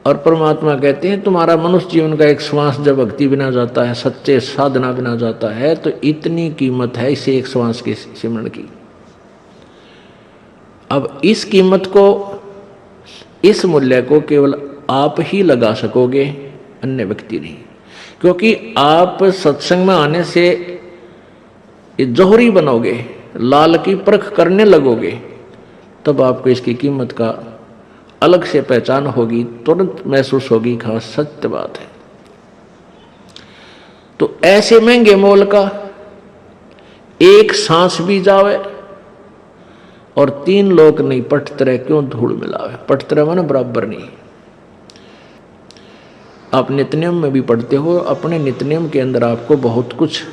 और परमात्मा कहते हैं तुम्हारा मनुष्य जीवन का एक श्वास जब भक्ति बिना जाता है, सच्चे साधना बिना जाता है, तो इतनी कीमत है इसे एक श्वास के सिमरण की। अब इस कीमत को, इस मूल्य को केवल आप ही लगा सकोगे, अन्य व्यक्ति नहीं। क्योंकि आप सत्संग में आने से जौहरी बनोगे, लाल की परख करने लगोगे, तब आपको इसकी कीमत का अलग से पहचान होगी, तुरंत महसूस होगी। खास सत्य बात है। तो ऐसे महंगे मोल का एक सांस भी जावे और 3 लोक नहीं पटतरे क्यों धूल मिलावे। पटतरे माने बराबर नहीं। आप नित्यनियम में भी पढ़ते हो, अपने नित्यनियम के अंदर आपको बहुत कुछ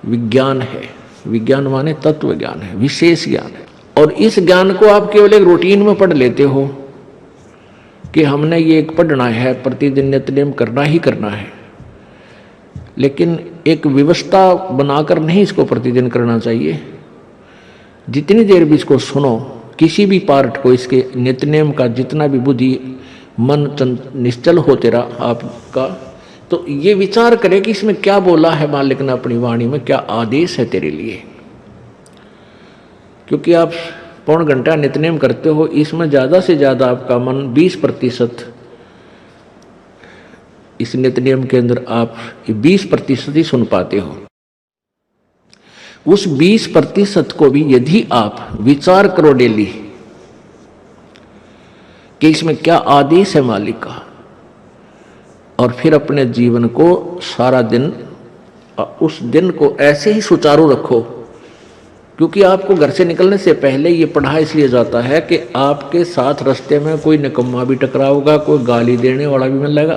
विज्ञान है। विज्ञान माने तत्व ज्ञान है, विशेष ज्ञान है। और इस ज्ञान को आप केवल एक रूटीन में पढ़ लेते हो कि हमने ये एक पढ़ना है, प्रतिदिन नित्यनियम करना ही करना है। लेकिन एक व्यवस्था बनाकर नहीं इसको प्रतिदिन करना चाहिए। जितनी देर भी इसको सुनो, किसी भी पार्ट को, इसके नित्यनियम का जितना भी बुद्धि मन निश्चल होते रहा आपका, तो ये विचार करे कि इसमें क्या बोला है मालिक ने अपनी वाणी में, क्या आदेश है तेरे लिए। क्योंकि आप पौन घंटा नित्यनेम करते हो, इसमें ज़्यादा से ज़्यादा आपका मन 20% इस नित्यनेम के अंदर आप 20% ही सुन पाते हो। उस 20% को भी यदि आप विचार करो डेली कि इसमें क्या आदेश है मालिक का, और फिर अपने जीवन को सारा दिन, उस दिन को ऐसे ही सुचारू रखो। क्योंकि आपको घर से निकलने से पहले ये पढ़ा इसलिए जाता है कि आपके साथ रास्ते में कोई निकम्मा भी टकराओगा, कोई गाली देने वाला भी मिलेगा,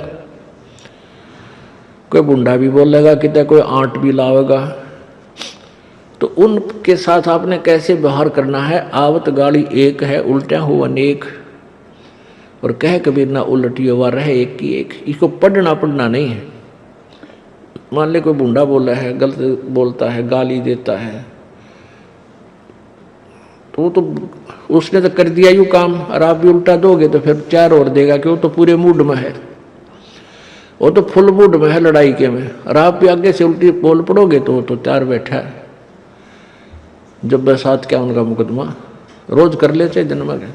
कोई बुंडा भी बोलेगा, कितना कोई आंट भी लावेगा। तो उनके साथ आपने कैसे व्यवहार करना है। आवत गाली एक है, उल्टा हो अनेक, और कह कबीर ना उलटियो वा रहे एक की एक। इसको पढ़ना नहीं है। मान ले कोई बुंडा बोला है, गलत बोलता है, गाली देता है, तो उसने तो कर दिया यूँ काम, और आप भी उल्टा दोगे तो फिर 4 और देगा कि वो तो पूरे मूड में है, वो तो फुल मूड में है लड़ाई के में, और आप भी आगे से उल्टी बोल पड़ोगे तो वो तो 4 बैठा है। जब बरसात क्या उनका मुकदमा रोज कर लेते दिन में।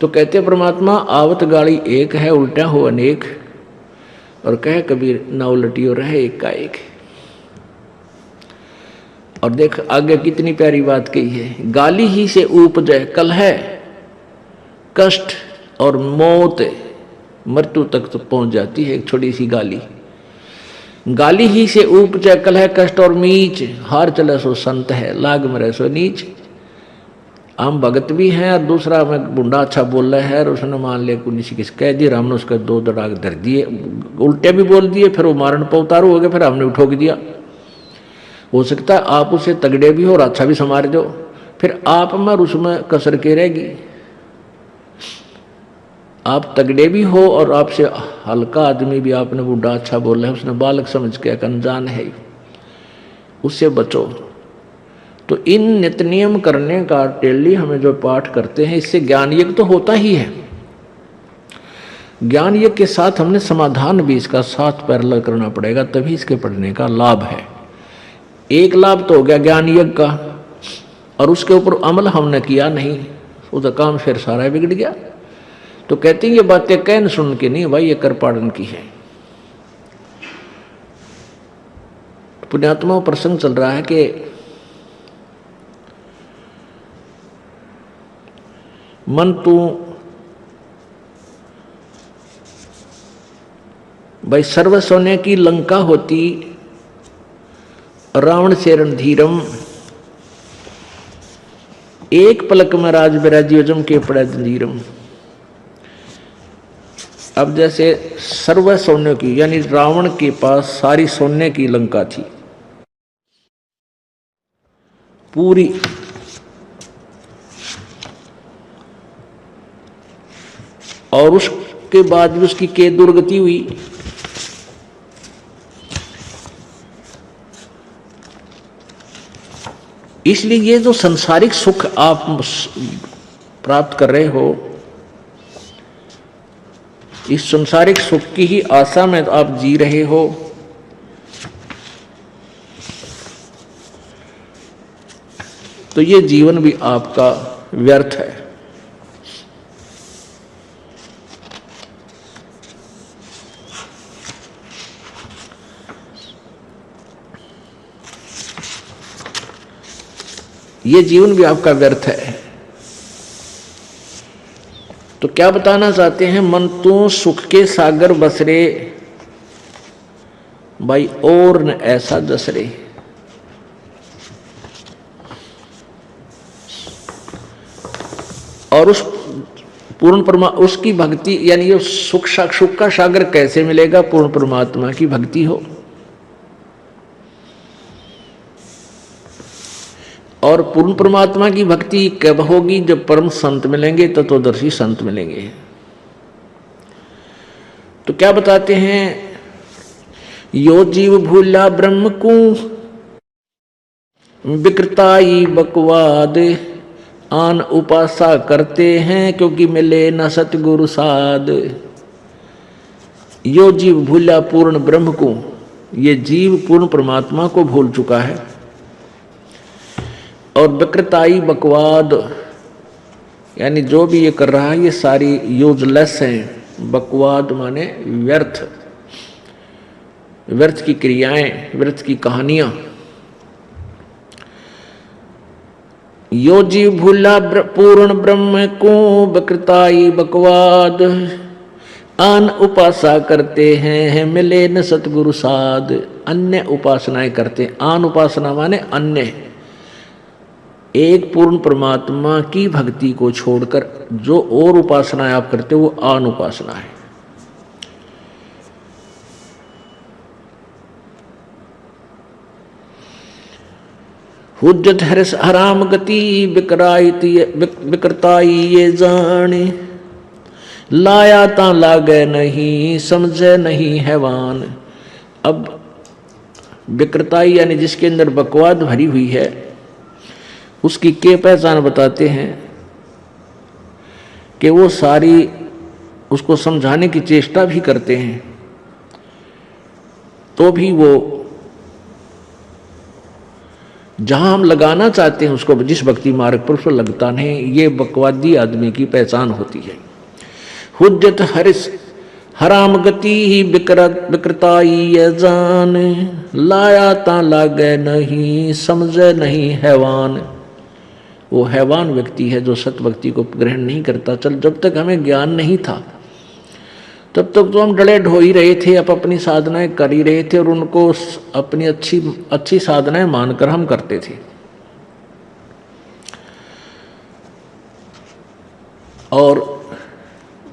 तो कहते परमात्मा आवत गाड़ी एक है, उल्टा हो अनेक, और कहे कबीर ना उलटियो रहे एक का एक। और देख आगे कितनी प्यारी बात कही है। गाली ही से उपजे कलह, कष्ट और मौत, मृत्यु तक तो पहुंच जाती है एक छोटी सी गाली। गाली ही से उपजे कलह, कष्ट और मीच, हार चले सो संत है, लाग मरे सो नीच। हम भगत भी हैं और दूसरा में बुंडा अच्छा बोल रहा है, और उसने मान लिया किसी किस कह दिया, हमने उसका 2 दड़ाग धर दिए, उल्टे भी बोल दिए, फिर वो मारण पर उतारू हो गए, फिर हमने उठोक दिया। हो सकता है आप उसे तगड़े भी हो और अच्छा भी संवार दो, फिर आप में उसमें कसर के रहेगी। आप तगड़े भी हो और आपसे हल्का आदमी भी आपने बुढ़ा अच्छा बोला है, उसने बालक समझ के अनजान है, उससे बचो। तो इन नित्य नियम करने का डेली हमें जो पाठ करते हैं, इससे ज्ञान यज्ञ तो होता ही है। ज्ञान यज्ञ के साथ हमने समाधान भी इसका साथ पैरेलल करना पड़ेगा, तभी इसके पढ़ने का लाभ है। एक लाभ तो हो गया ज्ञान यज्ञ का, और उसके ऊपर अमल हमने किया नहीं, उसका काम फिर सारा बिगड़ गया। तो कहते हैं ये बातें कहन सुन के नहीं भाई, ये कर पाड़न की है। पुण्यात्मा प्रसंग चल रहा है कि मन तू भाई सर्व सोने की लंका होती, रावण से रणधीरम, एक पलक में राज बिराजी जम के पड़े जंजीरम। अब जैसे सर्व सोने की, यानी रावण के पास सारी सोने की लंका थी पूरी, और उसके बाद भी उसकी के दुर्गति हुई। इसलिए ये जो संसारिक सुख आप प्राप्त कर रहे हो, इस संसारिक सुख की ही आशा में आप जी रहे हो, तो ये जीवन भी आपका व्यर्थ है। ये जीवन भी आपका व्यर्थ है। तो क्या बताना चाहते हैं? मन तू सुख के सागर बसरे, भाई और न ऐसा दसरे। और उस पूर्ण उसकी भक्ति, यानी ये सुख का सागर कैसे मिलेगा? पूर्ण परमात्मा की भक्ति हो। और पूर्ण परमात्मा की भक्ति कब होगी? जब परम संत मिलेंगे, तत्वदर्शी संत मिलेंगे। तो क्या बताते हैं? यो जीव भूला ब्रह्म को विकृताई बकवाद, आन उपासा करते हैं क्योंकि मिले न सतगुरु साध। यो जीव भूला पूर्ण ब्रह्म को, ये जीव पूर्ण परमात्मा को भूल चुका है। और विकृताई बकवाद, यानी जो भी ये कर रहा है ये सारी यूजलेस है। बकवाद माने व्यर्थ, व्यर्थ की क्रियाएं, व्यर्थ की कहानियां। यो जीव भूला पूर्ण ब्रह्म को विकृताई बकवाद, आन उपासा करते हैं मिले न सतगुरु साध। अन्य उपासनाएं करते हैं। आन उपासना माने अन्य, एक पूर्ण परमात्मा की भक्ति को छोड़कर जो और उपासनाएं आप करते हो वो आन उपासना है। हुज्जत हरस हराम गति विकृताई ये जाने, लाया ता लागे नहीं समझे नहीं हैवान। अब विकृताई यानी जिसके अंदर बकवाद भरी हुई है, उसकी क्या पहचान बताते हैं कि वो सारी उसको समझाने की चेष्टा भी करते हैं, तो भी वो जहां हम लगाना चाहते हैं उसको, जिस भक्ति मार्ग पर उसको लगता नहीं, ये बकवादी आदमी की पहचान होती है। हुज्जत हरिस हराम गति ही विकृताई जान, लाया ता लागे नहीं समझे नहीं हैवान। वो हैवान व्यक्ति है जो सत भक्ति को ग्रहण नहीं करता। चल, जब तक हमें ज्ञान नहीं था तब तक तो हम डले ढो ही रहे थे, अब अपनी साधनाएं कर ही रहे थे और उनको अपनी अच्छी साधनाएं मानकर हम करते थे। और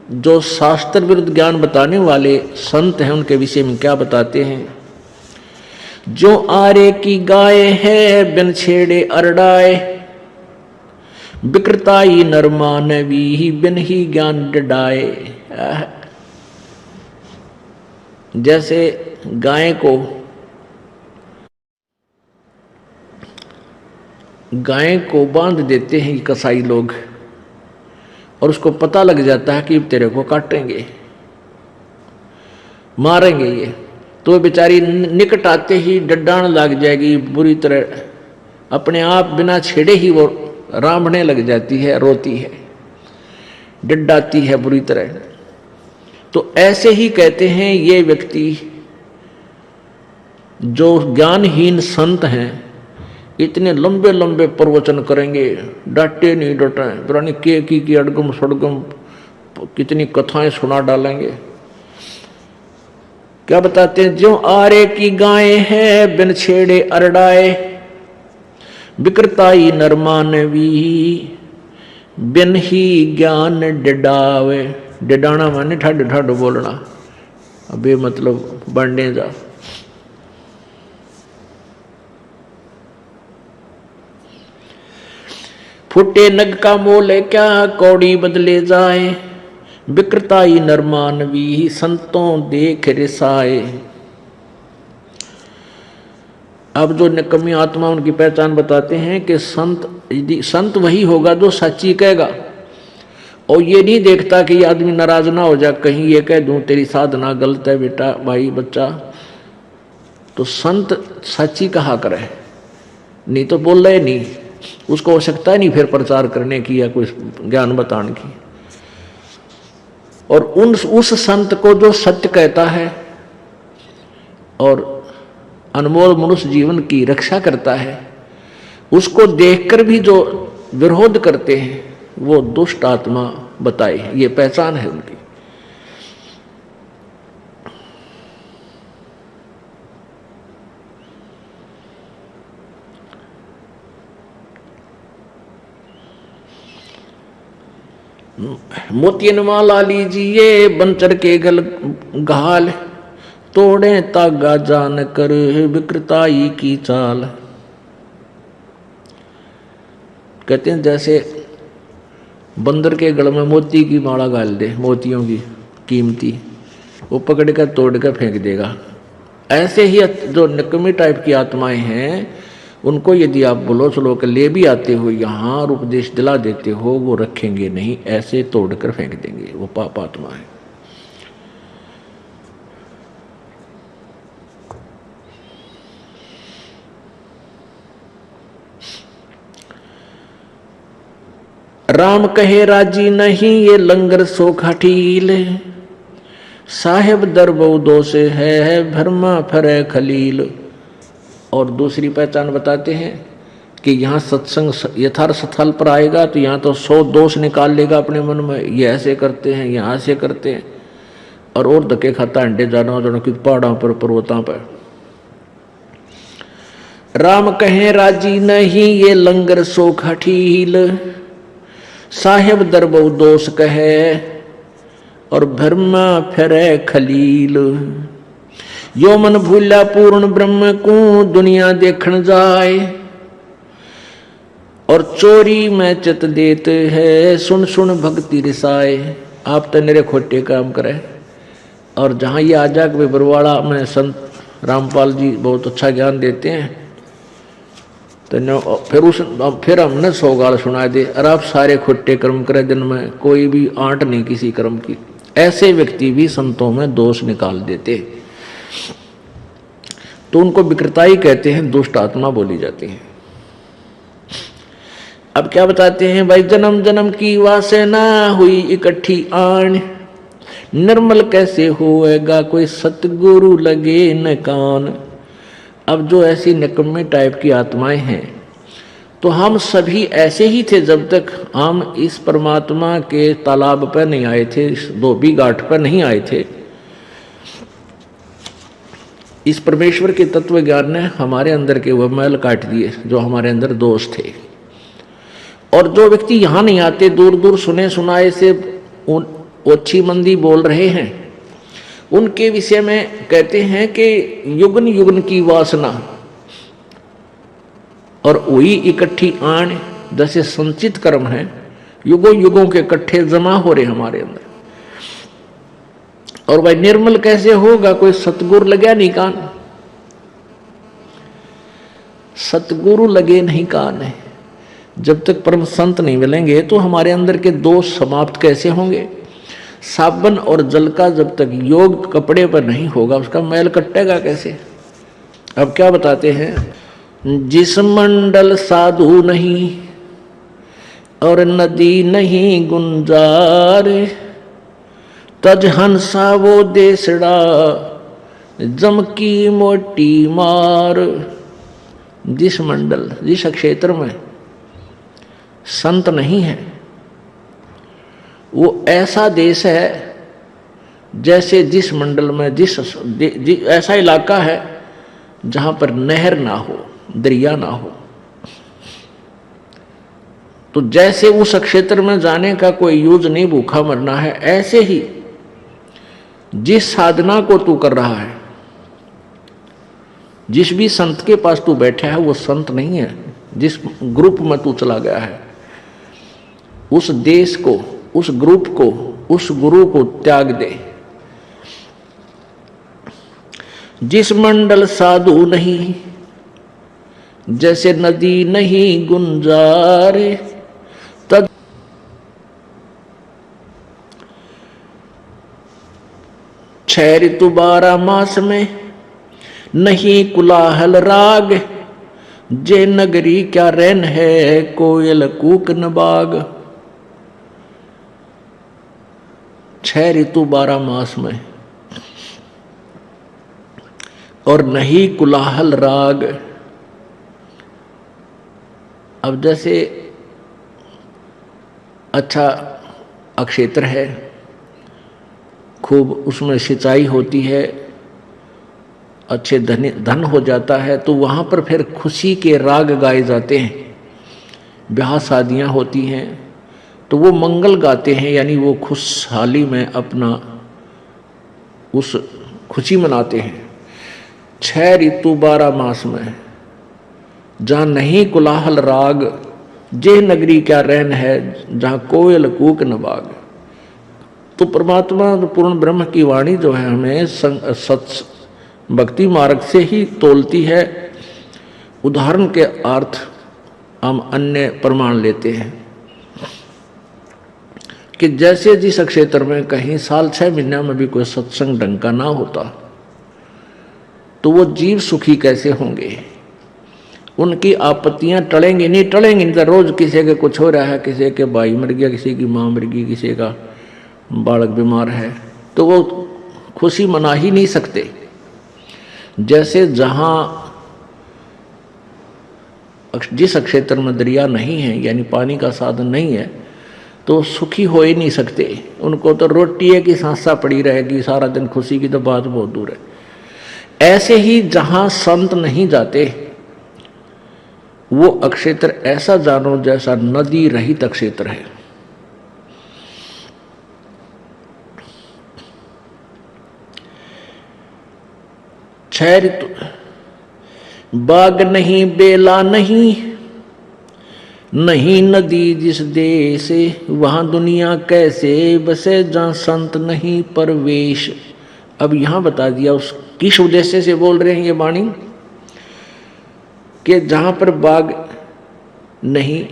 जो शास्त्र विरुद्ध ज्ञान बताने वाले संत हैं उनके विषय में क्या बताते हैं? जो आरे की गाय है बिन छेड़े अरडाए, विकृताई नरमानवी बिन ही ज्ञान डडाए। जैसे गाय को बांध देते हैं कसाई लोग, और उसको पता लग जाता है कि तेरे को काटेंगे, मारेंगे ये, तो बेचारी निकट आते ही डड्डान लग जाएगी बुरी तरह, अपने आप बिना छेड़े ही वो रांभने लग जाती है, रोती है, डड्डाती है बुरी तरह। तो ऐसे ही कहते हैं ये व्यक्ति जो ज्ञानहीन संत हैं, इतने लंबे लंबे प्रवचन करेंगे, डांटे नहीं डटे, पुरानी के की अड़गम सड़गम कितनी कथाएं सुना डालेंगे। क्या बताते हैं? जो आरे की गाय है बिन छेड़े अरडाए, विकृताई नरमानवी बिन ही ज्ञान डडावे। डडाना माने ठड ठड बोलना, अबे मतलब बढ़ने जा। फुटे नग का मोल क्या कौड़ी बदले जाए, विकृताई नरमानवी संतों देख रिसाए। अब जो निकम्मी आत्मा उनकी पहचान बताते हैं कि संत वही होगा जो सच्ची कहेगा और ये नहीं देखता कि ये आदमी नाराज ना हो जाए, कहीं ये कह दूं तेरी साधना गलत है बेटा भाई बच्चा, तो संत सच्ची कहा करे, नहीं तो बोल रहे नहीं, उसको आवश्यकता नहीं फिर प्रचार करने की या कोई ज्ञान बताने की। और उस संत को जो सत्य कहता है और अनमोल मनुष्य जीवन की रक्षा करता है, उसको देखकर भी जो विरोध करते हैं वो दुष्ट आत्मा बताए, ये पहचान है उनकी। मोतियन माला लीजिए बंचर के गल घाल, तोड़े तागा जान कर विकृताई की चाल। कहते हैं जैसे बंदर के गल में मोती की माला गाल दे, मोतियों की कीमती, वो पकड़ कर तोड़ कर फेंक देगा। ऐसे ही जो निकम्मी टाइप की आत्माएं हैं, उनको यदि आप बोलो चलो के ले भी आते हो यहाँ और उपदेश दिला देते हो, वो रखेंगे नहीं, ऐसे तोड़ कर फेंक देंगे, वो पाप आत्मा है। राम कहे राजी नहीं ये लंगर सोखा ठील, साहेब दरबो दोष है भरमा फरे खलील। और दूसरी पहचान बताते हैं कि यहाँ सत्संग यथार्थ स्थल पर आएगा तो यहाँ तो 100 दोष निकाल लेगा अपने मन में, ये ऐसे करते हैं यहाँ ऐसे करते हैं, और धक्के खाता अंडे जाना जाना कि पहाड़ों पर पर्वतों पर। राम कहे राजी नहीं ये लंगर सोखा ठील, साहेब दरबो दोष कहे और भरमा फिरे खलील। यो मन भूला पूर्ण ब्रह्म को दुनिया देखण जाए, और चोरी में चित देते है सुन सुन भक्ति रिसाए। आप तो मेरे खोटे काम करे। और जहाँ ये आजा के बरवाड़ा में संत रामपाल जी बहुत अच्छा ज्ञान देते हैं, तो फिर हमने 100 गाल सुना दे, अरे आप सारे खोटे कर्म करे, दिन में कोई भी आंट नहीं किसी कर्म की। ऐसे व्यक्ति भी संतों में दोष निकाल देते, तो उनको विकृताई कहते हैं, दुष्ट आत्मा बोली जाती है। अब क्या बताते हैं भाई, जन्म जन्म की वासना हुई इकट्ठी आन, निर्मल कैसे होएगा कोई सतगुरु लगे न कान। अब जो ऐसी निकम्मे टाइप की आत्माएं हैं, तो हम सभी ऐसे ही थे जब तक हम इस परमात्मा के तालाब पर नहीं आए थे, इस धोबी घाट पर नहीं आए थे। इस परमेश्वर के तत्व ज्ञान ने हमारे अंदर के वह मैल काट दिए जो हमारे अंदर दोष थे। और जो व्यक्ति यहाँ नहीं आते, दूर दूर सुने सुनाए से ओछी मंदी बोल रहे हैं, उनके विषय में कहते हैं कि युगन युगन की वासना और वही इकट्ठी आन, जैसे संचित कर्म है, युगों युगों के इकट्ठे जमा हो रहे हमारे अंदर। और भाई निर्मल कैसे होगा कोई सतगुरु लगे नहीं कान, सतगुरु लगे नहीं कान है। जब तक परम संत नहीं मिलेंगे तो हमारे अंदर के दोष समाप्त कैसे होंगे। साबन और जल का जब तक योग कपड़े पर नहीं होगा, उसका मैल कटेगा कैसे। अब क्या बताते हैं, जिस मंडल साधु नहीं और नदी नहीं गुंजार, तज हंसा वो देसड़ा जम की मोटी मार। जिस मंडल, जिस क्षेत्र में संत नहीं है, वो ऐसा देश है जैसे जिस मंडल में ऐसा इलाका है जहां पर नहर ना हो, दरिया ना हो। तो जैसे उस क्षेत्र में जाने का कोई यूज नहीं, भूखा मरना है, ऐसे ही जिस साधना को तू कर रहा है, जिस भी संत के पास तू बैठा है, वो संत नहीं है। जिस ग्रुप में तू चला गया है, उस देश को, उस ग्रुप को, उस गुरु को त्याग दे। जिस मंडल साधु नहीं, जैसे नदी नहीं गुंजार, तद 6 ऋतु 12 मास में, नहीं कुलाहल राग, जे नगरी क्या रैन है, कोयल कूक न बाग। 6 ऋतु 12 मास में और नहीं कुलाहल राग। अब जैसे अच्छा अक्षेत्र है, खूब उसमें सिंचाई होती है, अच्छे धन हो जाता है, तो वहाँ पर फिर खुशी के राग गाए जाते हैं। ब्याह शादियाँ होती हैं तो वो मंगल गाते हैं, यानी वो खुशहाली में अपना उस खुशी मनाते हैं। 6 ऋतु 12 मास में जहाँ नहीं कुलाहल राग, जे नगरी क्या रैन है, जहाँ कोयल कूक न बाग। तो परमात्मा पूर्ण ब्रह्म की वाणी जो है हमें सच भक्ति मार्ग से ही तोलती है। उदाहरण के अर्थ हम अन्य प्रमाण लेते हैं कि जैसे जिस क्षेत्र में कहीं साल 6 महीने में भी कोई सत्संग ढंग का ना होता तो वो जीव सुखी कैसे होंगे? उनकी आपत्तियां टलेंगी नहीं तो रोज किसी के कुछ हो रहा है, किसी के भाई मर गया, किसी की माँ मर गई, किसी का बालक बीमार है, तो वो खुशी मना ही नहीं सकते। जैसे जहां जिस क्षेत्र में दरिया नहीं है, यानी पानी का साधन नहीं है, तो सुखी हो ही नहीं सकते। उनको तो रोटी है कि सांसा पड़ी रहेगी सारा दिन, खुशी की तो बात बहुत दूर है। ऐसे ही जहां संत नहीं जाते वो अक्षेत्र ऐसा जानो जैसा नदी रहित क्षेत्र है। छह बाग नहीं, बेला नहीं, नहीं नदी जिस देश, वहां दुनिया कैसे बसे, जहां संत नहीं परवेश। अब यहां बता दिया उस किस उद्देश्य से बोल रहे हैं ये वाणी, कि जहां पर बाग नहीं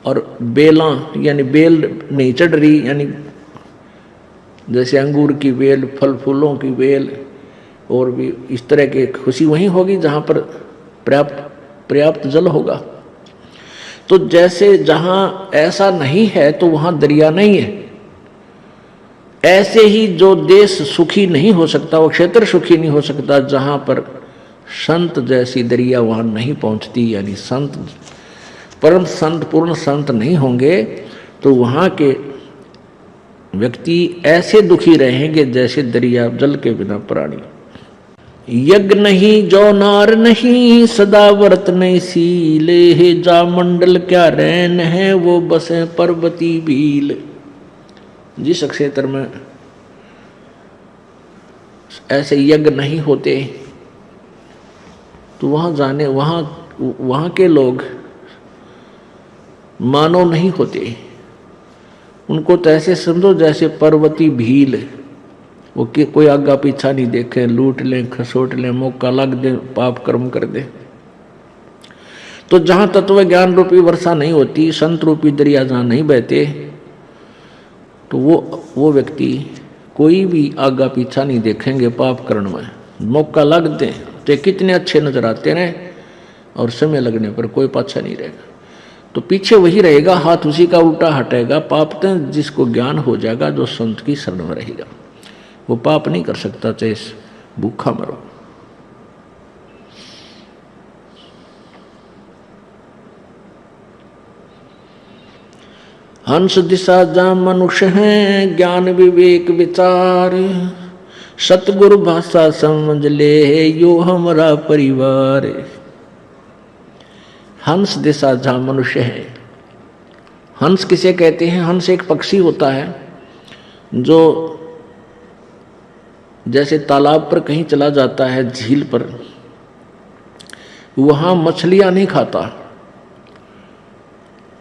और बेला यानी बेल नहीं चढ़ रही, यानी जैसे अंगूर की बेल, फल फूलों की बेल और भी इस तरह की खुशी वहीं होगी जहां पर पर्याप्त जल होगा। तो जैसे जहां ऐसा नहीं है तो वहां दरिया नहीं है, ऐसे ही जो देश सुखी नहीं हो सकता, वो क्षेत्र सुखी नहीं हो सकता जहां पर संत जैसी दरिया वहां नहीं पहुंचती। यानी संत, परम संत, पूर्ण संत नहीं होंगे तो वहां के व्यक्ति ऐसे दुखी रहेंगे जैसे दरिया जल के बिना प्राणी। यज्ञ नहीं जो नार नहीं, सदा व्रत नहीं सीले, जा मंडल क्या रैन है, वो बसे पर्वती भील। जिस क्षेत्र में ऐसे यज्ञ नहीं होते तो वहां जाने, वहां के लोग मानव नहीं होते। उनको तो ऐसे समझो जैसे पर्वती भील, वो कोई आगा पीछा नहीं देखे, लूट लें, खसोट लें, मौका लग दे, पाप कर्म कर दे। तो जहां तत्व ज्ञान रूपी वर्षा नहीं होती, संत रूपी दरिया जहां नहीं बहते, तो वो व्यक्ति कोई भी आगा पीछा नहीं देखेंगे पाप करण में। मौका लग दे तो कितने अच्छे नजर आते रहे और समय लगने पर कोई पाछा नहीं रहेगा, तो पीछे वही रहेगा, हाथ उसी का उल्टा हटेगा। पाप तो जिसको ज्ञान हो जाएगा, जो संत की शरण में रहेगा, वो पाप नहीं कर सकता चाहे भूखा मरो। हंस दिशा जहाँ मनुष्य हैं, ज्ञान विवेक विचार, सतगुरु भाषा समझ ले, यो हमारा परिवार। हंस दिशा जहाँ मनुष्य है, हंस किसे कहते हैं? हंस एक पक्षी होता है जो जैसे तालाब पर कहीं चला जाता है, झील पर, वहां मछलियां नहीं खाता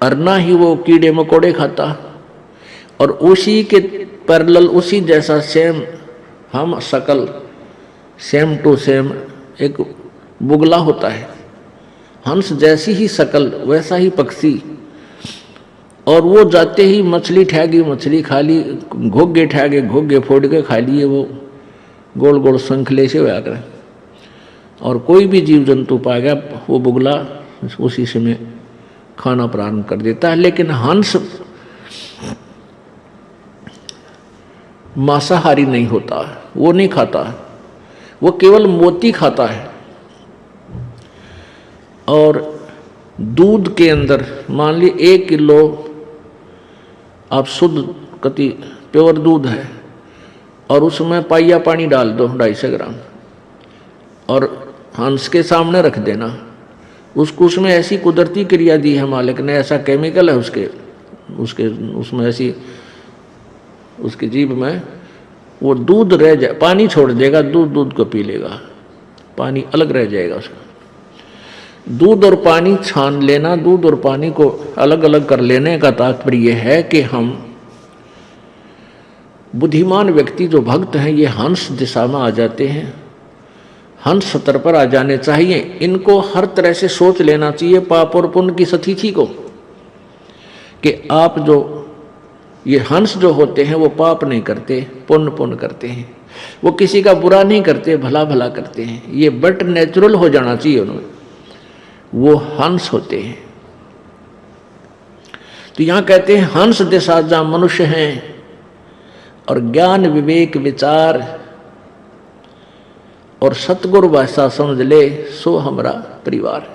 और ना ही वो कीड़े मकोड़े खाता, और उसी के पैरेलल उसी जैसा सेम हम शकल सेम टू सेम एक बुगला होता है। हंस जैसी ही शकल वैसा ही पक्षी, और वो जाते ही मछली ठहगी मछली खा ली, घोगे ठहगे घोगे फोड़ के खा लिए, वो गोल गोल संखले से होया करे, और कोई भी जीव जंतु पाएगा वो बुगला उसी समय खाना प्रारंभ कर देता है। लेकिन हंस मांसाहारी नहीं होता, वो नहीं खाता, वो केवल मोती खाता है। और दूध के अंदर मान ली 1 किलो आप शुद्ध कति प्योर दूध है और उसमें पाइया पानी डाल दो 250 ग्राम और हंस के सामने रख देना, उसको उसमें ऐसी कुदरती क्रिया दी है मालिक ने, ऐसा केमिकल है उसके उसमें ऐसी उसकी जीभ में, वो दूध रह जाए, पानी छोड़ देगा, दूध को पी लेगा, पानी अलग रह जाएगा उसका। दूध और पानी छान लेना, दूध और पानी को अलग अलग कर लेने का तात्पर्य है कि हम बुद्धिमान व्यक्ति जो भक्त हैं ये हंस दिशा में आ जाते हैं, हंस सतर पर आ जाने चाहिए। इनको हर तरह से सोच लेना चाहिए पाप और पुण्य की सतिथि को, कि आप जो ये हंस जो होते हैं वो पाप नहीं करते, पुण्य करते हैं, वो किसी का बुरा नहीं करते, भला भला करते हैं। ये बट नेचुरल हो जाना चाहिए उन्हें, वो हंस होते हैं। तो यहां कहते हैं हंस दिशा जहां मनुष्य हैं और ज्ञान विवेक विचार और सतगुरु भाषा समझ ले सो हमारा परिवार।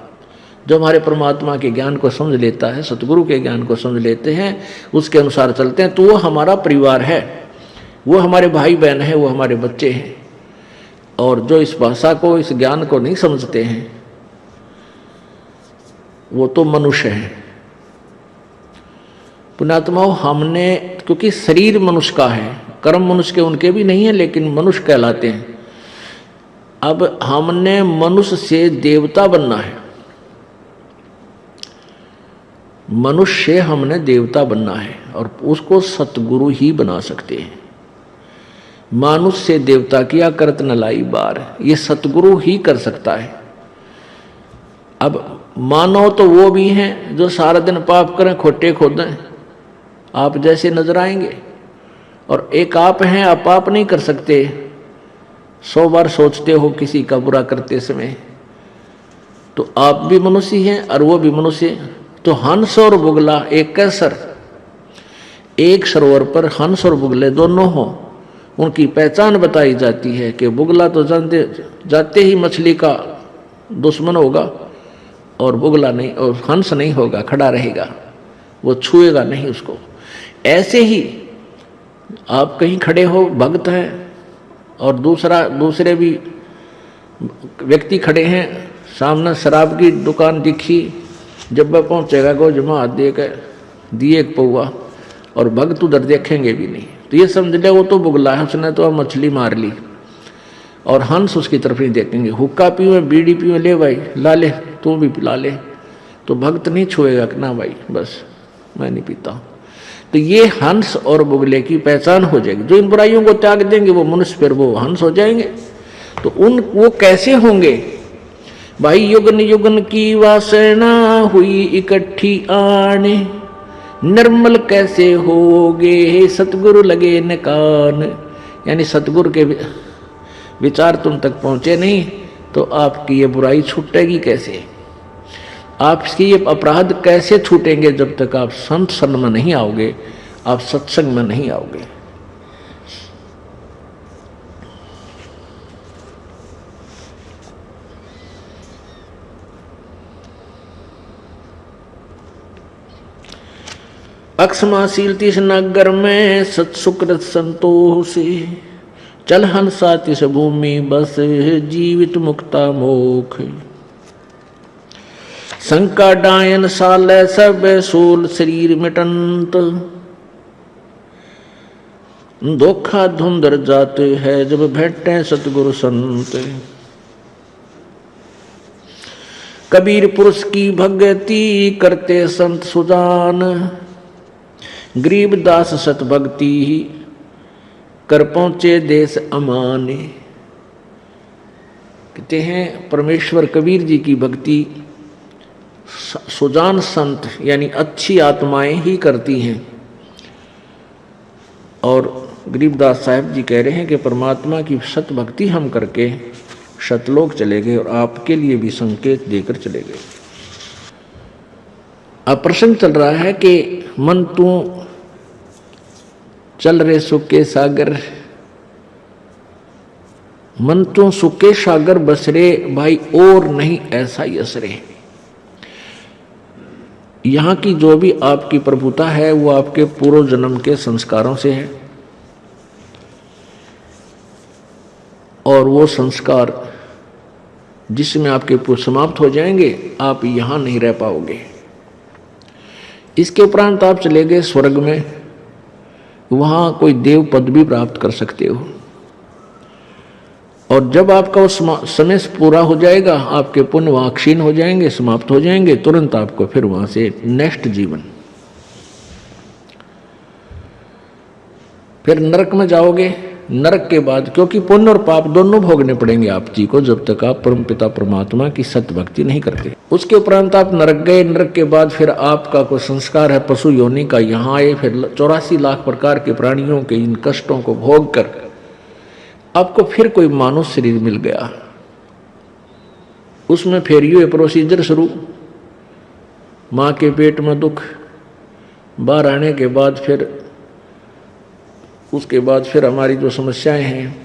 जो हमारे परमात्मा के ज्ञान को समझ लेता है, सतगुरु के ज्ञान को समझ लेते हैं, उसके अनुसार चलते हैं, तो वो हमारा परिवार है, वो हमारे भाई बहन है, वो हमारे बच्चे हैं। और जो इस भाषा को, इस ज्ञान को नहीं समझते हैं वो तो मनुष्य है। पुण्यात्माओं, हमने, क्योंकि शरीर मनुष्य का है, कर्म मनुष्य के उनके भी नहीं है, लेकिन मनुष्य कहलाते हैं। अब हमने मनुष्य से देवता बनना है, मनुष्य हमने देवता बनना है और उसको सतगुरु ही बना सकते हैं। मानुष से देवता किया करत न लाई बार, ये सतगुरु ही कर सकता है। अब मानो तो वो भी हैं जो सारा दिन पाप करें, खोटे खोदें, आप जैसे नजर आएंगे, और एक आप हैं, आप पाप नहीं कर सकते, 100 बार सोचते हो किसी का बुरा करते समय, तो आप भी मनुष्य हैं और वो भी मनुष्य। तो हंस और बुगला एक कैसर, एक सरोवर पर हंस और बुगले दोनों हो, उनकी पहचान बताई जाती है कि बुगला तो जानते जाते ही मछली का दुश्मन होगा और बुगला नहीं, और हंस नहीं होगा, खड़ा रहेगा, वो छुएगा नहीं उसको। ऐसे ही आप कहीं खड़े हो, भक्त हैं, और दूसरे भी व्यक्ति खड़े हैं, सामने शराब की दुकान दिखी, जब वह पहुंचेगा को जमा हाथ दे कर दिए एक पौवा, और भक्त उधर देखेंगे भी नहीं, तो ये समझ ले वो तो बुगला है, उसने तो मछली मार ली, और हंस उसकी तरफ नहीं देखेंगे। हुक्का पीवे, बीड़ी पीवे, ले भाई ला ले, तू भी पिला ले, तो भक्त नहीं छुएगा कि ना भाई बस मैं नहीं पीता हूँ। तो ये हंस और बुगले की पहचान हो जाएगी। जो इन बुराइयों को त्याग देंगे वो मनुष्य, फिर वो हंस हो जाएंगे। तो वो कैसे होंगे भाई? युगन युगन की वासना हुई इकट्ठी आने, निर्मल कैसे होगे सतगुरु लगे न कान। यानी सतगुरु के विचार तुम तक पहुंचे नहीं तो आपकी ये बुराई छूटेगी कैसे, आपकी ये अपराध कैसे छूटेंगे जब तक आप संत शरण में नहीं आओगे, आप सत्संग में नहीं आओगे। अक्षमाशील तीस नगर में सत्सुकृत संतोषी, चल हंसा तिस भूमि बस जीवित मुक्ता मोख। शंका डायन साल सब सूल शरीर मिटंत, धोखा धुंधर जाते है जब भेंटे सतगुरु संत। कबीर पुरुष की भगति करते संत सुजान, गरीबदास सत भक्ति कर पहुंचे देश अमाने। कहते हैं परमेश्वर कबीर जी की भक्ति सुजान संत यानी अच्छी आत्माएं ही करती हैं, और गरीबदास साहब जी कह रहे हैं कि परमात्मा की सत भक्ति हम करके सतलोक चले गए और आपके लिए भी संकेत देकर चले गए। अब प्रश्न चल रहा है कि मन तू चल रे सुख के सागर, मन तू सुख के सागर बस रे भाई और नहीं ऐसा यस रे। यहां की जो भी आपकी प्रभुता है वो आपके पूर्व जन्म के संस्कारों से है, और वो संस्कार जिसमें आपके समाप्त हो जाएंगे आप यहां नहीं रह पाओगे। इसके उपरांत आप चले गए स्वर्ग में, वहां कोई देव पद भी प्राप्त कर सकते हो, और जब आपका उस समय पूरा हो जाएगा आपके पुण्य वहां क्षीण हो जाएंगे, समाप्त हो जाएंगे, तुरंत आपको फिर वहां से नेक्स्ट जीवन, फिर नरक में जाओगे। नरक के बाद क्योंकि पुण्य और पाप दोनों भोगने पड़ेंगे आप जी को जब तक आप परम पिता परमात्मा की सत भक्ति नहीं करते। उसके उपरांत आप नरक गए, नरक के बाद फिर आपका कोई संस्कार है पशु योनि का, यहाँ आए, फिर 84 लाख प्रकार के प्राणियों के इन कष्टों को भोग कर आपको फिर कोई मानव शरीर मिल गया। उसमें फिर ये प्रोसीजर शुरू, माँ के पेट में दुख, बाहर आने के बाद फिर उसके बाद फिर हमारी जो समस्याएं हैं,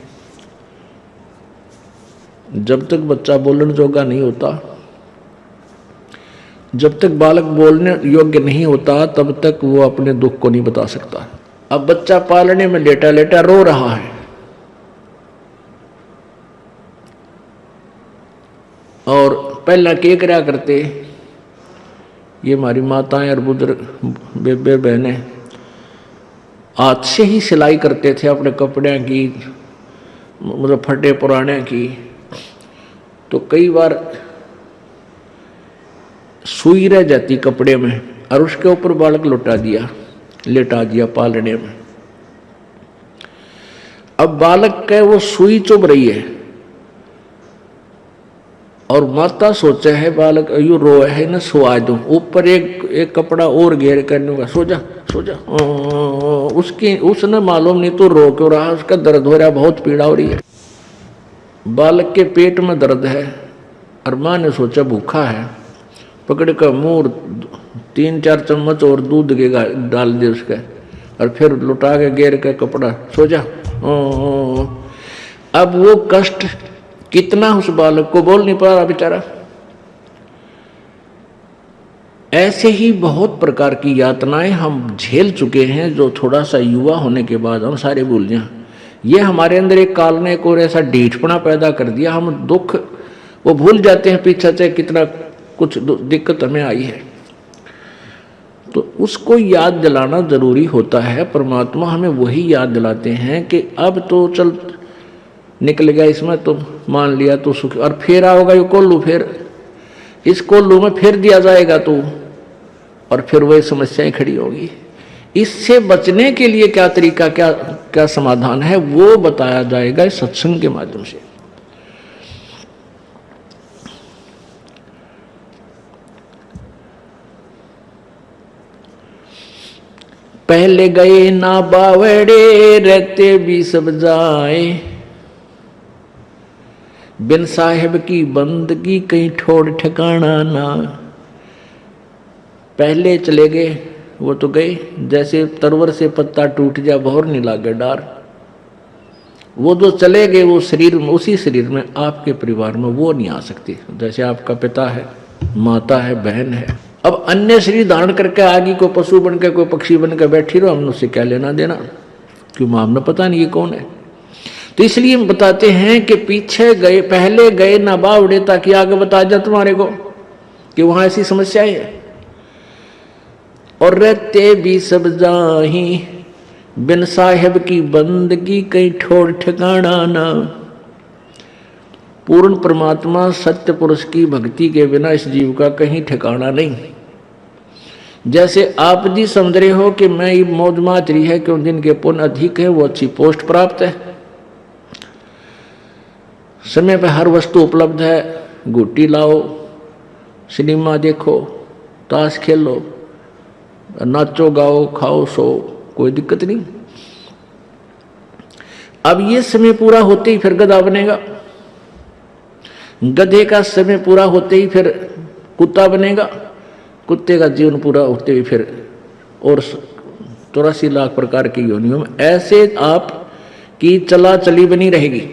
जब तक बच्चा बोलने जोगा नहीं होता, जब तक बालक बोलने योग्य नहीं होता तब तक वो अपने दुख को नहीं बता सकता। अब बच्चा पालने में लेटा लेटा रो रहा है, और पहला क्या करा करते, ये हमारी माताएं और बुजुर्ग बेबे बहनें हाथ से ही सिलाई करते थे अपने कपड़े की, मतलब फटे पुराने की। तो कई बार सुई रह जाती कपड़े में और उसके ऊपर बालक लेटा दिया पालने में। अब बालक का वो सुई चुभ रही है और माता सोचा है बालक यू रो है ना, सुआ दूं, ऊपर एक कपड़ा और घेर करने का, सो जा सो जा। उसने मालूम नहीं तो रो क्यों रहा, उसका दर्द हो रहा, बहुत पीड़ा हो रही है। बालक के पेट में दर्द है और माँ ने सोचा भूखा है, पकड़ कर मुंह 3-4 चम्मच और दूध के डाल दे उसके, और फिर लुटा के घेर के कपड़ा, सो जा। अब वो कष्ट कितना उस बालक को, बोल नहीं पा रहा बेचारा। ऐसे ही बहुत प्रकार की यातनाएं हम झेल चुके हैं जो थोड़ा सा युवा होने के बाद हम सारे भूल जाएं। ये हमारे अंदर एक काल ने एक और ऐसा ढीठपना पैदा कर दिया, हम दुख वो भूल जाते हैं पीछे से कितना कुछ दिक्कत हमें आई है। तो उसको याद दिलाना जरूरी होता है। परमात्मा हमें वही याद दिलाते हैं कि अब तो चल निकल गया इसमें, तो मान लिया तो सुख, और फिर आओगा ये कोल्लू, फिर इस कोल्लू में फिर दिया जाएगा तो, और फिर वही समस्याएं खड़ी होगी। इससे बचने के लिए क्या तरीका, क्या समाधान है, वो बताया जाएगा इस सत्संग के माध्यम से। पहले गए ना बावड़े, रहते भी सब जाए, बिन साहिब की बंदगी कहीं ठोड़ ठिकाना ना। पहले चले गए वो तो गए, जैसे तरवर से पत्ता टूट जा बहुर नहीं लागे डार। वो जो चले गए वो शरीर में, उसी शरीर में आपके परिवार में वो नहीं आ सकती। जैसे आपका पिता है, माता है, बहन है, अब अन्य शरीर धारण करके आगे कोई पशु बन के कोई पक्षी बन के बैठी रहो, हमने उससे क्या लेना देना, क्यों मामला पता नहीं ये कौन है। तो इसलिए हम बताते हैं कि पीछे गए, पहले गए ना बावड़े, ताकि आगे बता जा तुम्हारे को कि वहां ऐसी समस्याएं है। और रहते भी सब जाही, बिन साहिब की बंदगी कहीं ठोड़ ठिकाना ना। पूर्ण परमात्मा सत्य पुरुष की भक्ति के बिना इस जीव का कहीं ठिकाना नहीं। जैसे आप जी समझ रहे हो कि मैं ये मौज माच रही है, क्यों जिनके पुण्य अधिक है वो अच्छी पोस्ट प्राप्त है, समय पे हर वस्तु उपलब्ध है, गुट्टी लाओ, सिनेमा देखो, ताश खेलो, नाचो गाओ, खाओ सो, कोई दिक्कत नहीं। अब ये समय पूरा होते ही फिर गधा बनेगा, गधे का समय पूरा होते ही फिर कुत्ता बनेगा, कुत्ते का जीवन पूरा होते ही फिर और 84 लाख प्रकार की योनियों में ऐसे आप की चला चली बनी रहेगी।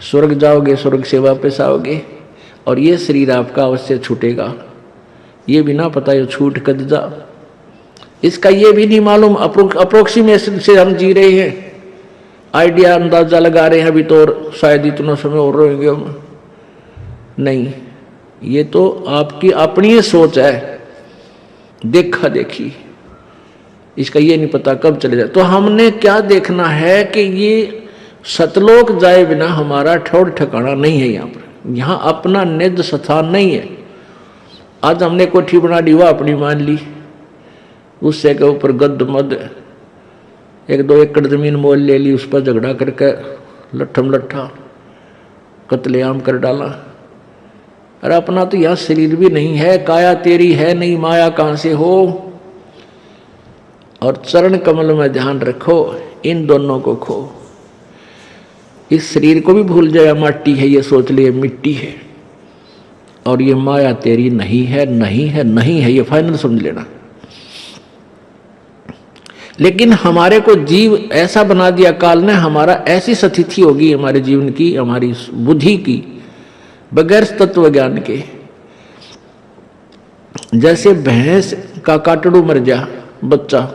स्वर्ग जाओगे, स्वर्ग से वापस आओगे और ये शरीर आपका अवश्य छूटेगा। ये भी ना पता ये छूट कद जा, इसका ये भी नहीं मालूम। अप्रोक्सीमेशन से हम जी रहे हैं, आइडिया अंदाजा लगा रहे हैं अभी तो, और शायद इतना समय और रहेंगे हम। नहीं, ये तो आपकी अपनी सोच है, देखा देखी, इसका ये नहीं पता कब चले जाए। तो हमने क्या देखना है कि ये सतलोक जाए बिना हमारा ठौर ठिकाना नहीं है। यहाँ पर यहाँ अपना निज स्थान नहीं है। आज हमने कोठी बना दी, वह अपनी मान ली, उससे के ऊपर गद्द मद 1-2 एकड़ जमीन मोल ले ली, उस पर झगड़ा करके लट्ठम लट्ठा कत्लेआम कर डाला। अरे अपना तो यह शरीर भी नहीं है, काया तेरी है नहीं, माया कहाँ से हो। और चरण कमल में ध्यान रखो, इन दोनों को खो। इस शरीर को भी भूल जाए, माटी है, ये सोच लिए मिट्टी है, और ये माया तेरी नहीं है, नहीं है, नहीं है, ये फाइनल समझ लेना। लेकिन हमारे को जीव ऐसा बना दिया काल ने, हमारा ऐसी स्थिति होगी हमारे जीवन की, हमारी बुद्धि की, बगैर तत्व ज्ञान के। जैसे भैंस का काटड़ू मर जा बच्चा,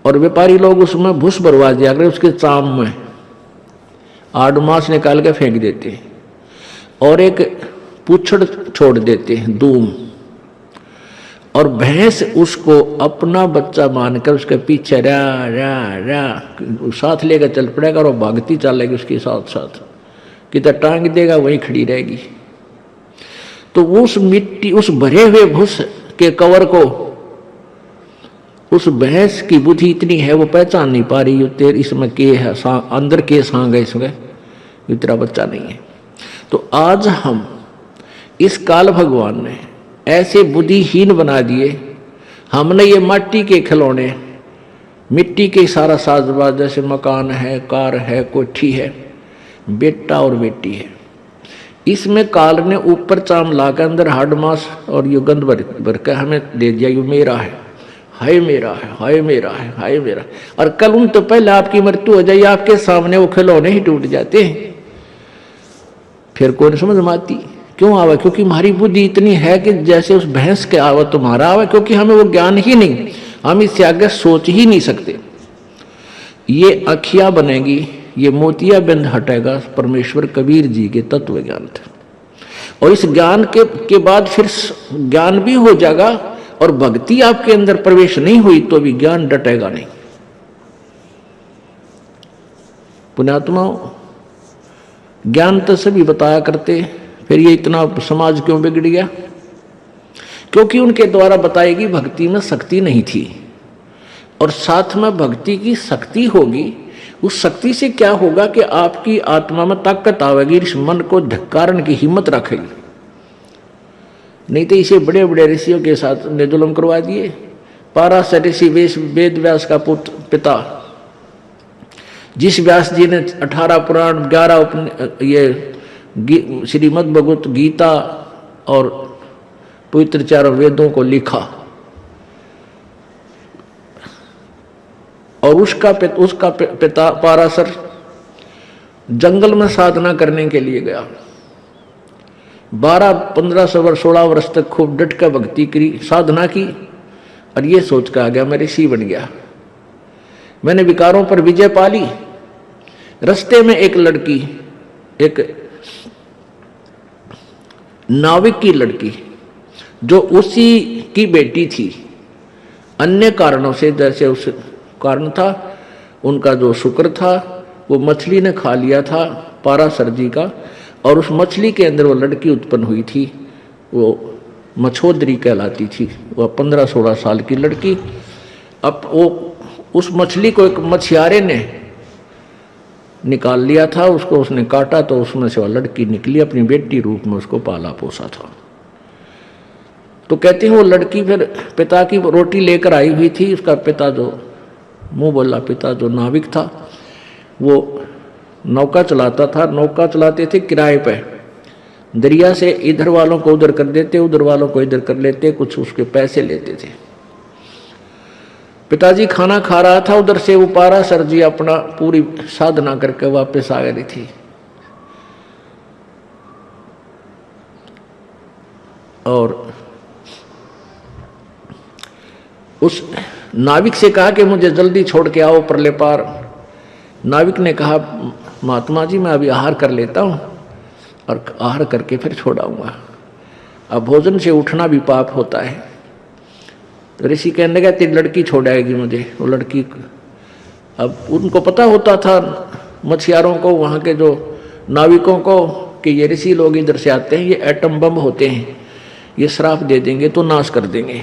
और व्यापारी लोग उसमें भूस भरवा दिया करे, उसके चाम में 8 मास निकाल के फेंक देते हैं, और एक पूछड़ छोड़ देते हैं दूम, और भैंस उसको अपना बच्चा मानकर उसके पीछे रा रा रा साथ लेकर चल पड़ेगा, और वो भागती चलेगी उसके साथ साथ, किधर टांग देगा वहीं खड़ी रहेगी। तो उस मिट्टी, उस भरे हुए भूस के कवर को उस भैंस की बुद्धि इतनी है, वो पहचान नहीं पा रही तेरे इसमें के है, अंदर के सांग है इसमें, ये तेरा बच्चा नहीं है। तो आज हम इस काल भगवान ने ऐसे बुद्धिहीन बना दिए, हमने ये माटी के खिलौने, मिट्टी के सारा साजबाज, जैसे मकान है, कार है, कोठी है, बेटा और बेटी है, इसमें काल ने ऊपर चाम लाकर अंदर हाड मास और ये गंध भर कर हमें दे दिया, ये मेरा है, हाय मेरा है, हाय मेरा है, हाय मेरा है। और कल उन तो पहले आपकी मृत्यु हो जाए, आपके सामने वो खिलौने ही टूट जाते हैं, फिर कौन समझ में आती। क्यों आवा? क्योंकि हमारी बुद्धि इतनी है कि जैसे उस भैंस के आवा तुम्हारा आवा, क्योंकि हमें वो ज्ञान ही नहीं, हम इससे आगे सोच ही नहीं सकते। ये अखिया बनेगी, ये मोतिया बिंद हटेगा, परमेश्वर कबीर जी के तत्व ज्ञान थे। और इस ज्ञान के बाद फिर ज्ञान भी हो जाएगा, और भक्ति आपके अंदर प्रवेश नहीं हुई तो भी ज्ञान डटेगा नहीं। पुण्यात्माओं, ज्ञान तो सभी बताया करते, फिर ये इतना समाज क्यों बिगड़ गया? क्योंकि उनके द्वारा बताएगी भक्ति में शक्ति नहीं थी, और साथ में भक्ति की शक्ति होगी। उस शक्ति से क्या होगा कि आपकी आत्मा में ताकत आवेगी, इस मन को धिक्कारन की हिम्मत रखेगी। नहीं तो इसे बड़े बड़े ऋषियों के साथ ने जुल्म करवा दिए। पाराशर ऋषि वेद व्यास का पिता, जिस व्यास जी ने 18 पुराण, 11 ये श्रीमद् भगवत गीता और पवित्र चारों वेदों को लिखा, और उसका पिता पाराशर जंगल में साधना करने के लिए गया। 1200-1500 वर्ष, 16 वर्ष तक खूब डट कर भक्ति करी, साधना की, और ये सोच कर आ गया मैं ऋषि बन गया, मैंने विकारों पर विजय पा ली। रास्ते में एक लड़की, एक नाविक की लड़की, जो उसी की बेटी थी, अन्य कारणों से, जैसे उस कारण था उनका जो शुक्र था वो मछली ने खा लिया था पाराशर जी का, और उस मछली के अंदर वो लड़की उत्पन्न हुई थी, वो मछोदरी कहलाती थी। वह 15-16 साल की लड़की, अब वो उस मछली को एक मछियारे ने निकाल लिया था, उसको उसने काटा तो उसमें से वह लड़की निकली, अपनी बेटी रूप में उसको पाला पोसा था। तो कहते हैं वो लड़की फिर पिता की रोटी लेकर आई हुई थी, उसका पिता जो मुंह बोला पिता जो नाविक था, वो नौका चलाता था, नौका चलाते थे किराए पे, दरिया से इधर वालों को उधर कर देते, उधर वालों को इधर कर लेते, कुछ उसके पैसे लेते थे। पिताजी खाना खा रहा था, उधर से वो पारा सर जी अपना पूरी साधना करके वापस आ गई थी। और उस नाविक से कहा कि मुझे जल्दी छोड़ के आओ परले पार। नाविक ने कहा महात्मा जी मैं अभी आहार कर लेता हूँ और आहार करके फिर छोड़ाऊंगा, अब भोजन से उठना भी पाप होता है। ऋषि कहने लगा तेरी लड़की छोड़ाएगी मुझे। वो लड़की, अब उनको पता होता था मछुआरों को, वहाँ के जो नाविकों को, कि ये ऋषि लोग इधर से आते हैं, ये एटम बम होते हैं, ये श्राप दे देंगे तो नाश कर देंगे।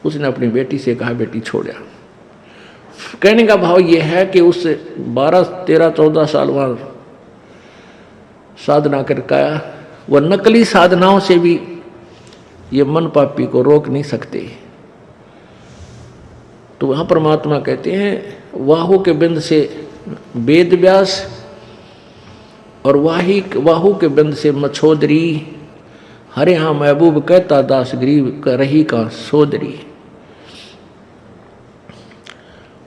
उसने अपनी बेटी से कहा बेटी छोड़ा। कहने का भाव ये है कि उस 12, 13, 14 साल वहाँ साधना करके आया। वह नकली साधनाओं से भी ये मन पापी को रोक नहीं सकते। तो वहाँ परमात्मा कहते हैं वाहु के बिंद से वेद व्यास और वाहु के बिंद से मछोदरी, हरे हाँ महबूब कहता दास गरीब रही का सोदरी।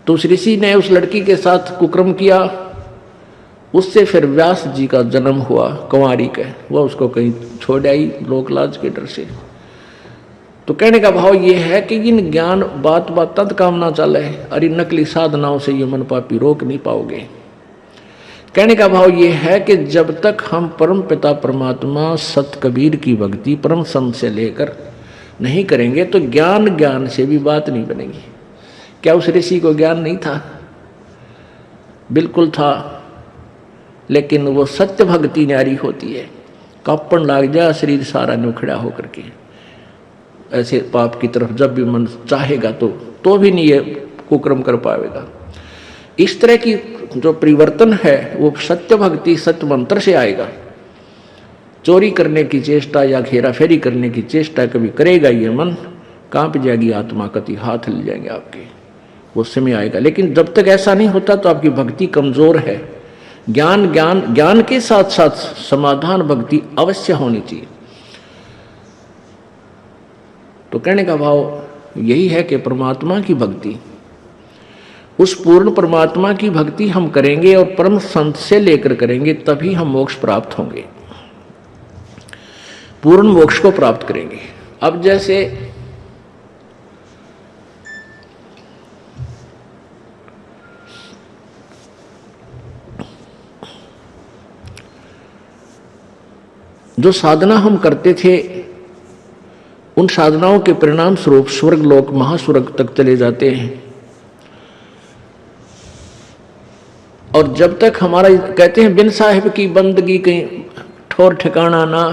तो उस ऋषि ने उस लड़की के साथ कुकर्म किया, उससे फिर व्यास जी का जन्म हुआ कुंवारी का। वह उसको कहीं छोड़ आई लोक लाज के डर से। तो कहने का भाव ये है कि इन ज्ञान बात बात तद काम ना चले, अरे नकली साधनाओं से ये मन पापी रोक नहीं पाओगे। कहने का भाव ये है कि जब तक हम परम पिता परमात्मा सत कबीर की भक्ति परम संत से लेकर नहीं करेंगे तो ज्ञान से भी बात नहीं बनेगी। क्या उस ऋषि को ज्ञान नहीं था? बिल्कुल था, लेकिन वो सत्य भक्ति न्यारी होती है। कांपन लाग जाए शरीर सारा नुखड़ा होकर के, ऐसे पाप की तरफ जब भी मन चाहेगा तो भी नहीं ये कुकर्म कर पाएगा। इस तरह की जो परिवर्तन है वो सत्य भक्ति सत्य मंत्र से आएगा। चोरी करने की चेष्टा या घेरा फेरी करने की चेष्टा कभी करेगा ये मन, कांप जाएगी आत्मा, कति हाथ हिल जाएंगे आपके, वो समय आएगा। लेकिन जब तक ऐसा नहीं होता तो आपकी भक्ति कमजोर है। ज्ञान के साथ साथ समाधान भक्ति अवश्य होनी चाहिए। तो कहने का भाव यही है कि परमात्मा की भक्ति, उस पूर्ण परमात्मा की भक्ति हम करेंगे और परम संत से लेकर करेंगे, तभी हम मोक्ष प्राप्त होंगे, पूर्ण मोक्ष को प्राप्त करेंगे। अब जैसे जो साधना हम करते थे उन साधनाओं के परिणाम स्वरूप स्वर्ग लोक महास्वर्ग तक चले जाते हैं। और जब तक हमारा कहते हैं बिन साहिब की बंदगी कहीं ठोर ठिकाना ना,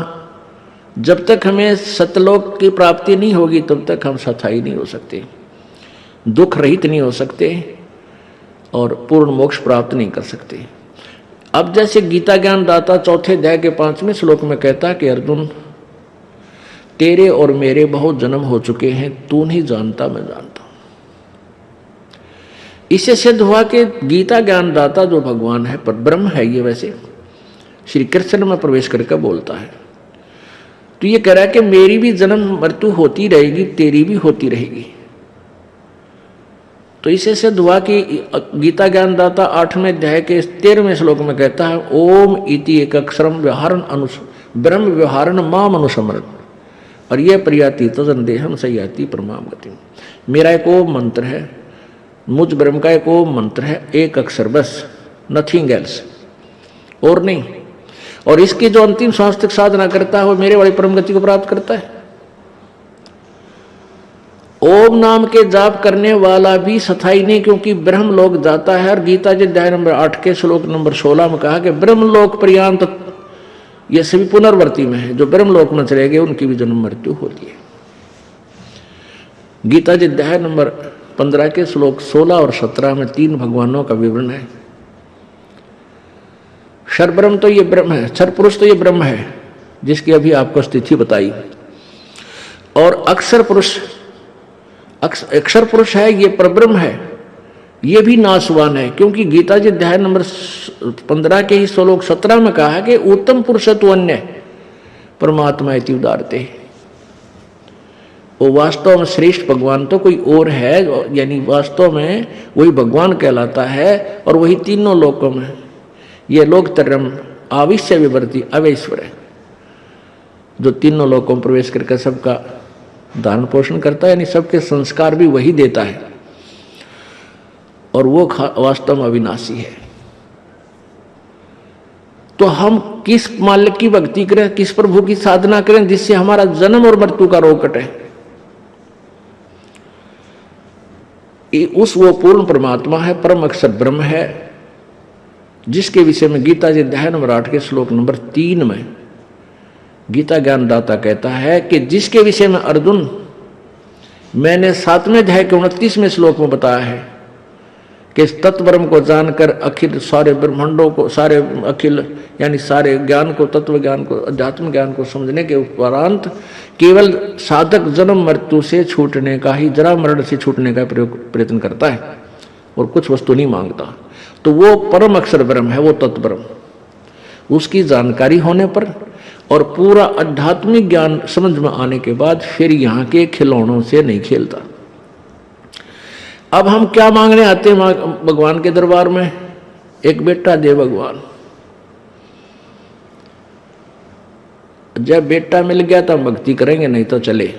जब तक हमें सतलोक की प्राप्ति नहीं होगी तब तक हम सथाई नहीं हो सकते, दुख रहित नहीं हो सकते और पूर्ण मोक्ष प्राप्त नहीं कर सकते। अब जैसे गीता ज्ञान दाता चौथे अध्याय के 5वें श्लोक में कहता कि अर्जुन तेरे और मेरे बहुत जन्म हो चुके हैं, तू नहीं जानता मैं जानता हूं। इससे सिद्ध हुआ कि गीता ज्ञान दाता जो भगवान है पर ब्रह्म है, ये वैसे श्री कृष्ण में प्रवेश करके बोलता है। तो ये कह रहा है कि मेरी भी जन्म मृत्यु होती रहेगी, तेरी भी होती रहेगी। तो इससे सिद्ध हुआ कि गीता ज्ञान दाता 8वें अध्याय के 13वें श्लोक में कहता है ओम इति एक अक्षरम व्यवहारन ब्रह्म व्यवहारन माम अनुसमरण और ये प्रियाति तजन देहम सयाति परमाम गति। मेरा एक ओम मंत्र है, मुझ ब्रह्म का एक ओम मंत्र है, एक अक्षर बस, नथिंग एल्स, और नहीं। और इसकी जो अंतिम श्वास तक साधना करता है वो मेरे वाली परम गति को प्राप्त करता है। ओम नाम के जाप करने वाला भी सथाई नहीं, क्योंकि ब्रह्म लोक जाता है। और गीता जी अध्याय नंबर 8 के श्लोक नंबर 16 में कहा कि ब्रह्म लोक पर्यंत ये सभी पुनर्वर्ती में है, जो ब्रह्म लोक में चले गए उनकी भी जन्म मृत्यु होती है। गीता जी अध्याय नंबर 15 के श्लोक 16 और 17 में 3 भगवानों का विवरण है। क्षर ब्रह्म तो ये ब्रह्म है, क्षर पुरुष तो ये ब्रह्म है जिसकी अभी आपको स्थिति बताई, और अक्षर पुरुष है ये परब्रह्म है ये भी नाशवान है, क्योंकि गीता जी अध्याय नंबर 15 के ही श्लोक 17 में कहा है कि उत्तम पुरुषत्व अन्य परमात्मा इति उदारते। वो वास्तव में श्रेष्ठ भगवान तो कोई और है, यानी वास्तव में वही भगवान कहलाता है, और वही तीनों लोकों में ये लोक तरम आविश्य विवर्ती अवैश्वर है, जो तीनों लोकों में प्रवेश करके सबका धारण पोषण करता है, यानी सबके संस्कार भी वही देता है, और वो वास्तव में अविनाशी है। तो हम किस मालिक की भक्ति करें, किस प्रभु की साधना करें जिससे हमारा जन्म और मृत्यु का रोग कटे? उस वो पूर्ण परमात्मा है, परम अक्षर ब्रह्म है, जिसके विषय में गीता जी अध्याय नंबर 8 के श्लोक नंबर 3 में गीता ज्ञानदाता कहता है कि जिसके विषय में अर्जुन मैंने 7वें अध्याय के 29वें श्लोक में बताया है कि इस तत्वब्रह्म को जानकर अखिल सारे ब्रह्मांडों को, सारे अखिल यानी सारे ज्ञान को, तत्व ज्ञान को, अध्यात्म ज्ञान को समझने के उपरांत केवल साधक जन्म मृत्यु से छूटने का ही, जरा मरण से छूटने का प्रयत्न करता है और कुछ वस्तु नहीं मांगता, तो वो परम अक्षर ब्रह्म है, वो तत्व ब्रह्म। उसकी जानकारी होने पर और पूरा आध्यात्मिक ज्ञान समझ में आने के बाद फिर यहाँ के खिलौनों से नहीं खेलता। अब हम क्या मांगने आते हैं भगवान के दरबार में? एक बेटा दे भगवान। जब बेटा मिल गया तो हम भक्ति करेंगे, नहीं तो चले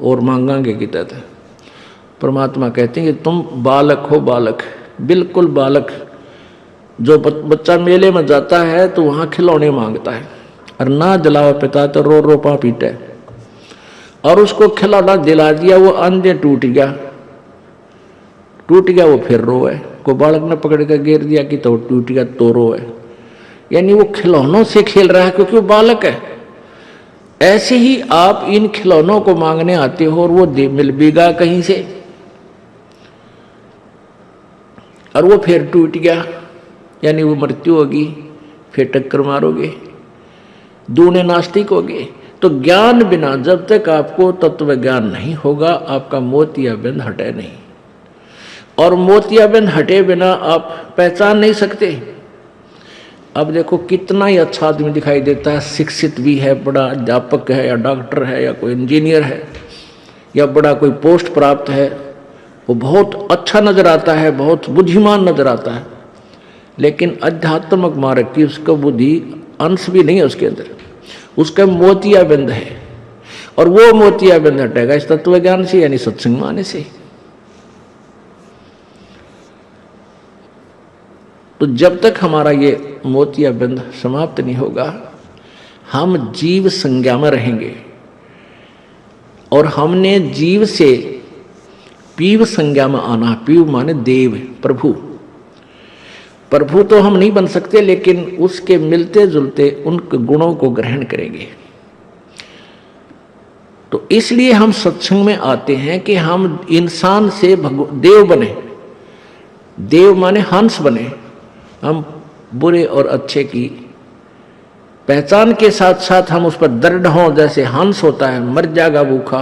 और मांगेंगे की तरह। परमात्मा कहते हैं कि तुम बालक हो, बालक, बिल्कुल बालक। जो बच्चा मेले में जाता है तो वहाँ खिलौने मांगता है, और ना दिलावा पिता तो रो रो पा पीटे, और उसको खिलौना दिला दिया, वो अंधे टूट गया, वो फिर रोए। को बालक ने पकड़ कर गिर दिया कि तो टूट गया तो रोए, यानी वो खिलौनों से खेल रहा है क्योंकि वो बालक है। ऐसे ही आप इन खिलौनों को मांगने आते हो और वो मिल बीगा कहीं से, और वो फिर टूट गया, यानी वो मृत्यु होगी, फिर टक्कर मारोगे, दूने नास्तिक होगे। तो ज्ञान बिना जब तक आपको तत्व ज्ञान नहीं होगा, आपका मोतियाबिंद हटे नहीं, और मोतियाबिंद हटे बिना आप पहचान नहीं सकते। अब देखो कितना ही अच्छा आदमी दिखाई देता है, शिक्षित भी है, बड़ा अध्यापक है या डॉक्टर है या कोई इंजीनियर है या बड़ा कोई पोस्ट प्राप्त है, वो बहुत अच्छा नजर आता है, बहुत बुद्धिमान नजर आता है, लेकिन आध्यात्मिक मार्ग की उसका बुद्धि अंश भी नहीं है उसके अंदर, उसका मोतियाबिंद है, और वो मोतियाबिंद हटेगा इस तत्व ज्ञान से, यानी सत्संग में आने से। तो जब तक हमारा ये मोतियाबिंद समाप्त नहीं होगा, हम जीव संज्ञा में रहेंगे, और हमने जीव से पीव संज्ञा में आना। पीव माने देव, प्रभु। प्रभु तो हम नहीं बन सकते, लेकिन उसके मिलते जुलते उन गुणों को ग्रहण करेंगे। तो इसलिए हम सत्संग में आते हैं कि हम इंसान से देव बने। देव माने हंस बने। हम बुरे और अच्छे की पहचान के साथ साथ हम उस पर दृढ़ हों। जैसे हंस होता है, मर जाएगा भूखा,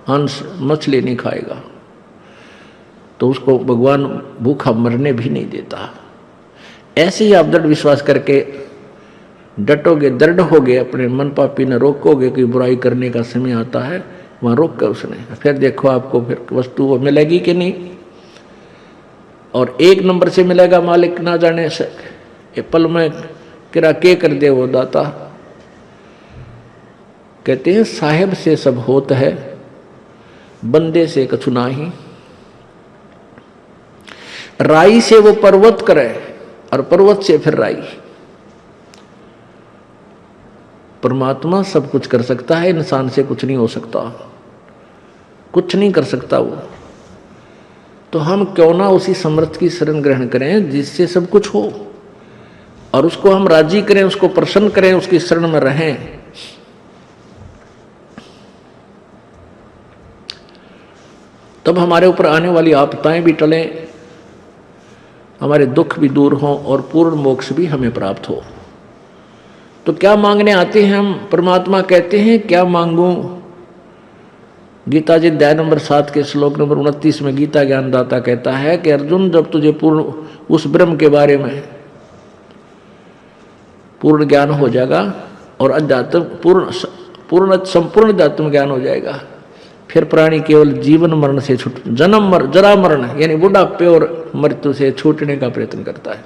हंस मछली नहीं खाएगा, तो उसको भगवान भूखा मरने भी नहीं देता। ऐसे ही आप दृढ़ विश्वास करके डटोगे, दृढ़ होगे, अपने मन पापी न रोकोगे कि बुराई करने का समय आता है, वहाँ रोक कर उसने फिर देखो आपको फिर वस्तु वो मिलेगी कि नहीं, और एक नंबर से मिलेगा मालिक ना जाने से। ये पल में किरा के कर दे वो दाता। कहते हैं साहेब से सब होता है, बंदे से कछु नाही। राई से वो पर्वत करे और पर्वत से फिर राई। परमात्मा सब कुछ कर सकता है, इंसान से कुछ नहीं हो सकता, कुछ नहीं कर सकता वो। तो हम क्यों ना उसी समर्थ की शरण ग्रहण करें जिससे सब कुछ हो, और उसको हम राजी करें, उसको प्रसन्न करें, उसकी शरण में रहें। तब हमारे ऊपर आने वाली आपदाएं भी टलें, हमारे दुख भी दूर हों और पूर्ण मोक्ष भी हमें प्राप्त हो। तो क्या मांगने आते हैं हम? परमात्मा कहते हैं क्या मांगूं? गीता जी अध्याय नंबर 7 के श्लोक नंबर 29 में गीता ज्ञानदाता कहता है कि अर्जुन, जब तुझे पूर्ण उस ब्रह्म के बारे में पूर्ण ज्ञान हो जाएगा और अध्यात्म पूर्ण संपूर्ण अध्यात्म ज्ञान हो जाएगा, फिर प्राणी केवल जीवन मरण से छूट जन्म जरा मरण यानी बुढ़ापे और मृत्यु से छूटने का प्रयत्न करता है।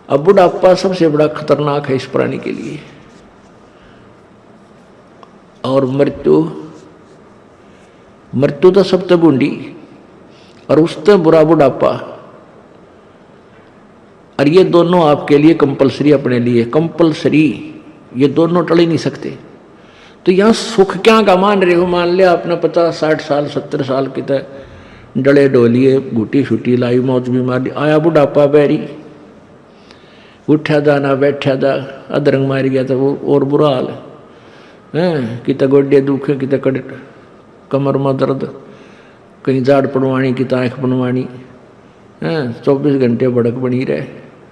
अब बुढ़ापा सबसे बड़ा खतरनाक है इस प्राणी के लिए, और मृत्यु तो सबसे बूंदी और उससे बुरा बुढ़ापा, और ये दोनों आपके लिए कंपलसरी, अपने लिए कंपलसरी, ये दोनों टल ही नहीं सकते। तो यहाँ सुख क्या का मान रहे हो? मान लिया आपने 50-60 साल 70 साल की तरह डले डोलिए घुटी छुटी लाई मौज बीमारी, आया बुढ़ापा बैरी, उठा जाना बैठा जा अधरंग मार गया था वो और बुरा हाल है। कितना गोड्डे दुखे, कितना कमर में दर्द, कहीं जाड़ पड़वानी, कितना आँख बनवानी, 24 घंटे भड़क बनी रहे,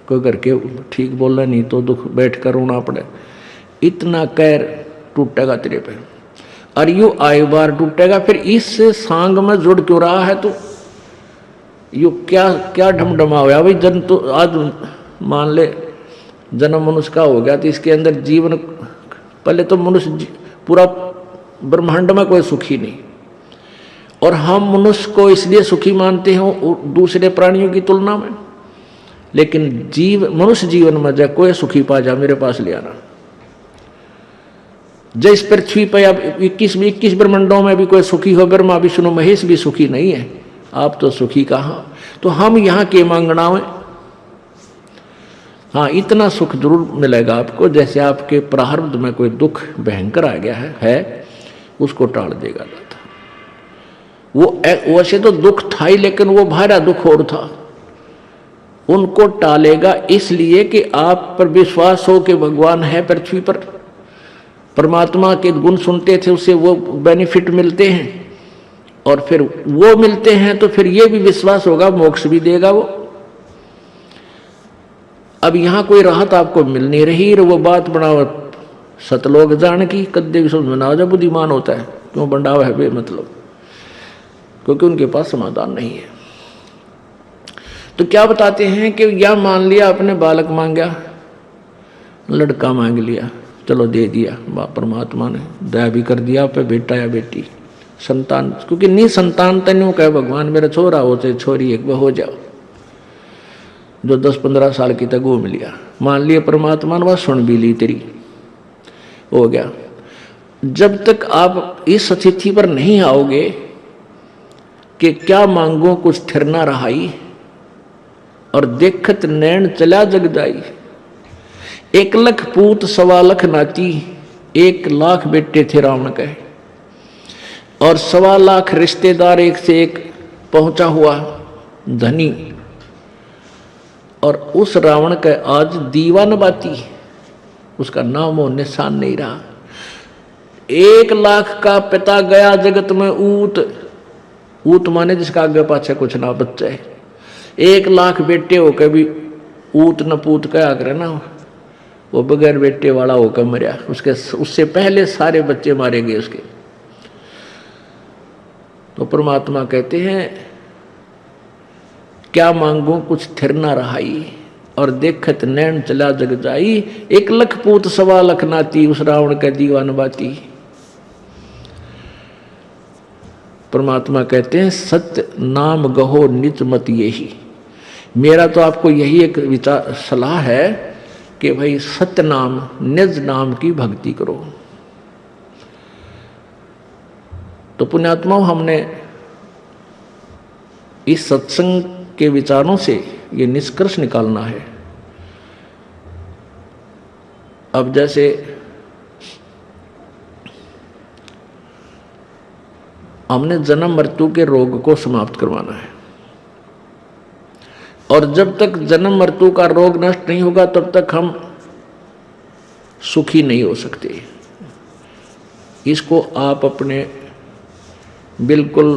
कोई घर के ठीक बोला नहीं तो दुख बैठ कर रोना पड़े। इतना कैर टूटेगा तेरे पे, और यू आए बार टूटेगा। फिर इस सांग में जुड़ क्यों रहा है? तो यू क्या क्या ढमढमा हो गया भाई? जन तो आज मान ले जन्म मनुष्य का हो गया, तो इसके अंदर जीवन, पहले तो मनुष्य पूरा ब्रह्मांड में कोई सुखी नहीं, और हम मनुष्य को इसलिए सुखी मानते हैं दूसरे प्राणियों की तुलना में, लेकिन मनुष्य जीवन में जा कोई सुखी पा जा मेरे पास ले आना। जिस पृथ्वी पर अब 21 ब्रह्मांडों में भी कोई सुखी हो, ब्रह्मा विष्णु महेश भी सुखी नहीं है, आप तो सुखी कहाँ? तो हम यहाँ के मांगना में, हाँ इतना सुख जरूर मिलेगा आपको, जैसे आपके प्रारब्ध में कोई दुख भयंकर आ गया है उसको टाल देगा दाता। वो वैसे तो दुख था ही, लेकिन वो भारा दुख और था, उनको टालेगा इसलिए कि आप पर विश्वास हो कि भगवान है पृथ्वी पर, परमात्मा के गुण सुनते थे, उससे वो बेनिफिट मिलते हैं, और फिर वो मिलते हैं तो फिर ये भी विश्वास होगा मोक्ष भी देगा वो। अब यहाँ कोई राहत आपको मिल नहीं रही, वो बात बनाओ सतलोक जान की, कद्दे भी समझ बनाओ जब बुद्धिमान होता है, क्यों बंडावा है मतलब, क्योंकि उनके पास समाधान नहीं है। तो क्या बताते हैं कि या मान लिया आपने बालक मांगा, लड़का मांग लिया, चलो दे दिया, परमात्मा ने दया भी कर दिया पे, बेटा या बेटी संतान, क्योंकि नहीं संतान तन्यू कहे भगवान मेरा छोरा हो चाहे छोरी एक हो जाओ, जो 10-15 साल की तक घूम लिया, मान लिया परमात्मा ने वह सुन भी ली तेरी, हो गया। जब तक आप इस स्थिति पर नहीं आओगे कि क्या मांगो कुछ थिर ना रहाई, और देखत नैन चला जग जाई, 1 लाख पूत 1.25 लाख नाती, 1 लाख बेटे थे रावण के, और 1.25 लाख रिश्तेदार एक से एक पहुंचा हुआ धनी, और उस रावण के आज दीवान बाती, उसका नाम और निशान नहीं रहा। 1 लाख का पिता गया जगत में ऊत माने जिसका आगे पाछे कुछ ना बच्चा है, 1 लाख बेटे होकर भी ऊत न पूत कहा करे ना, वो बगैर बेटे वाला होकर मरा, उससे पहले सारे बच्चे मारे गए उसके। तो परमात्मा कहते हैं क्या मांगो कुछ थिर ना रहाई, और देखत नैन चला जग जाई, 1 लाख पूत 1.25 लाख नाती, उस रावण का दीवान बाती। परमात्मा कहते हैं सत्य नाम गहो निज मत यही, मेरा तो आपको यही एक विचार सलाह है कि भाई सत्य नाम निज नाम की भक्ति करो। तो पुण्यात्माओं, हमने इस सत्संग के विचारों से ये निष्कर्ष निकालना है। अब जैसे हमने जन्म मृत्यु के रोग को समाप्त करवाना है, और जब तक जन्म मृत्यु का रोग नष्ट नहीं होगा तब तक हम सुखी नहीं हो सकते। इसको आप अपने बिल्कुल,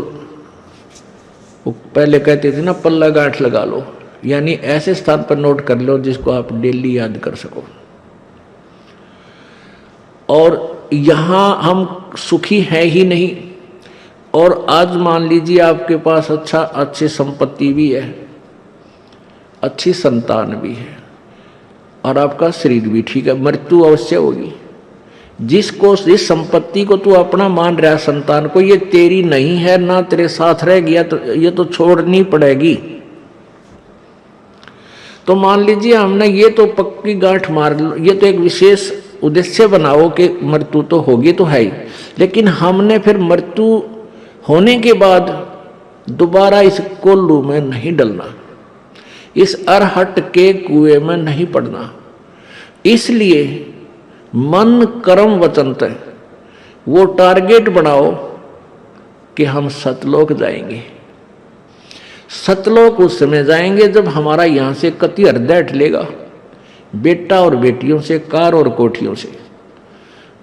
पहले कहते थे ना पल्ला गांठ लगा लो, यानी ऐसे स्थान पर नोट कर लो जिसको आप डेली याद कर सको। और यहाँ हम सुखी हैं ही नहीं, और आज मान लीजिए आपके पास अच्छी संपत्ति भी है, अच्छी संतान भी है, और आपका शरीर भी ठीक है, मृत्यु अवश्य होगी। जिसको इस संपत्ति को तू अपना मान रहा, संतान को, ये तेरी नहीं है, ना तेरे साथ रह गया, तो ये तो छोड़नी पड़ेगी। तो मान लीजिए हमने ये तो पक्की गांठ मार लो, ये तो एक विशेष उद्देश्य बनाओ कि मृत्यु तो होगी तो है ही, लेकिन हमने फिर मृत्यु होने के बाद दोबारा इस कोल्लू में नहीं डलना, इस अरहट के कुएं में नहीं पड़ना। इसलिए मन कर्म वचन तय वो टारगेट बनाओ कि हम सतलोक जाएंगे। सतलोक उस समय जाएंगे जब हमारा यहां से कति हृदय ठलेगा, बेटा और बेटियों से, कार और कोठियों से।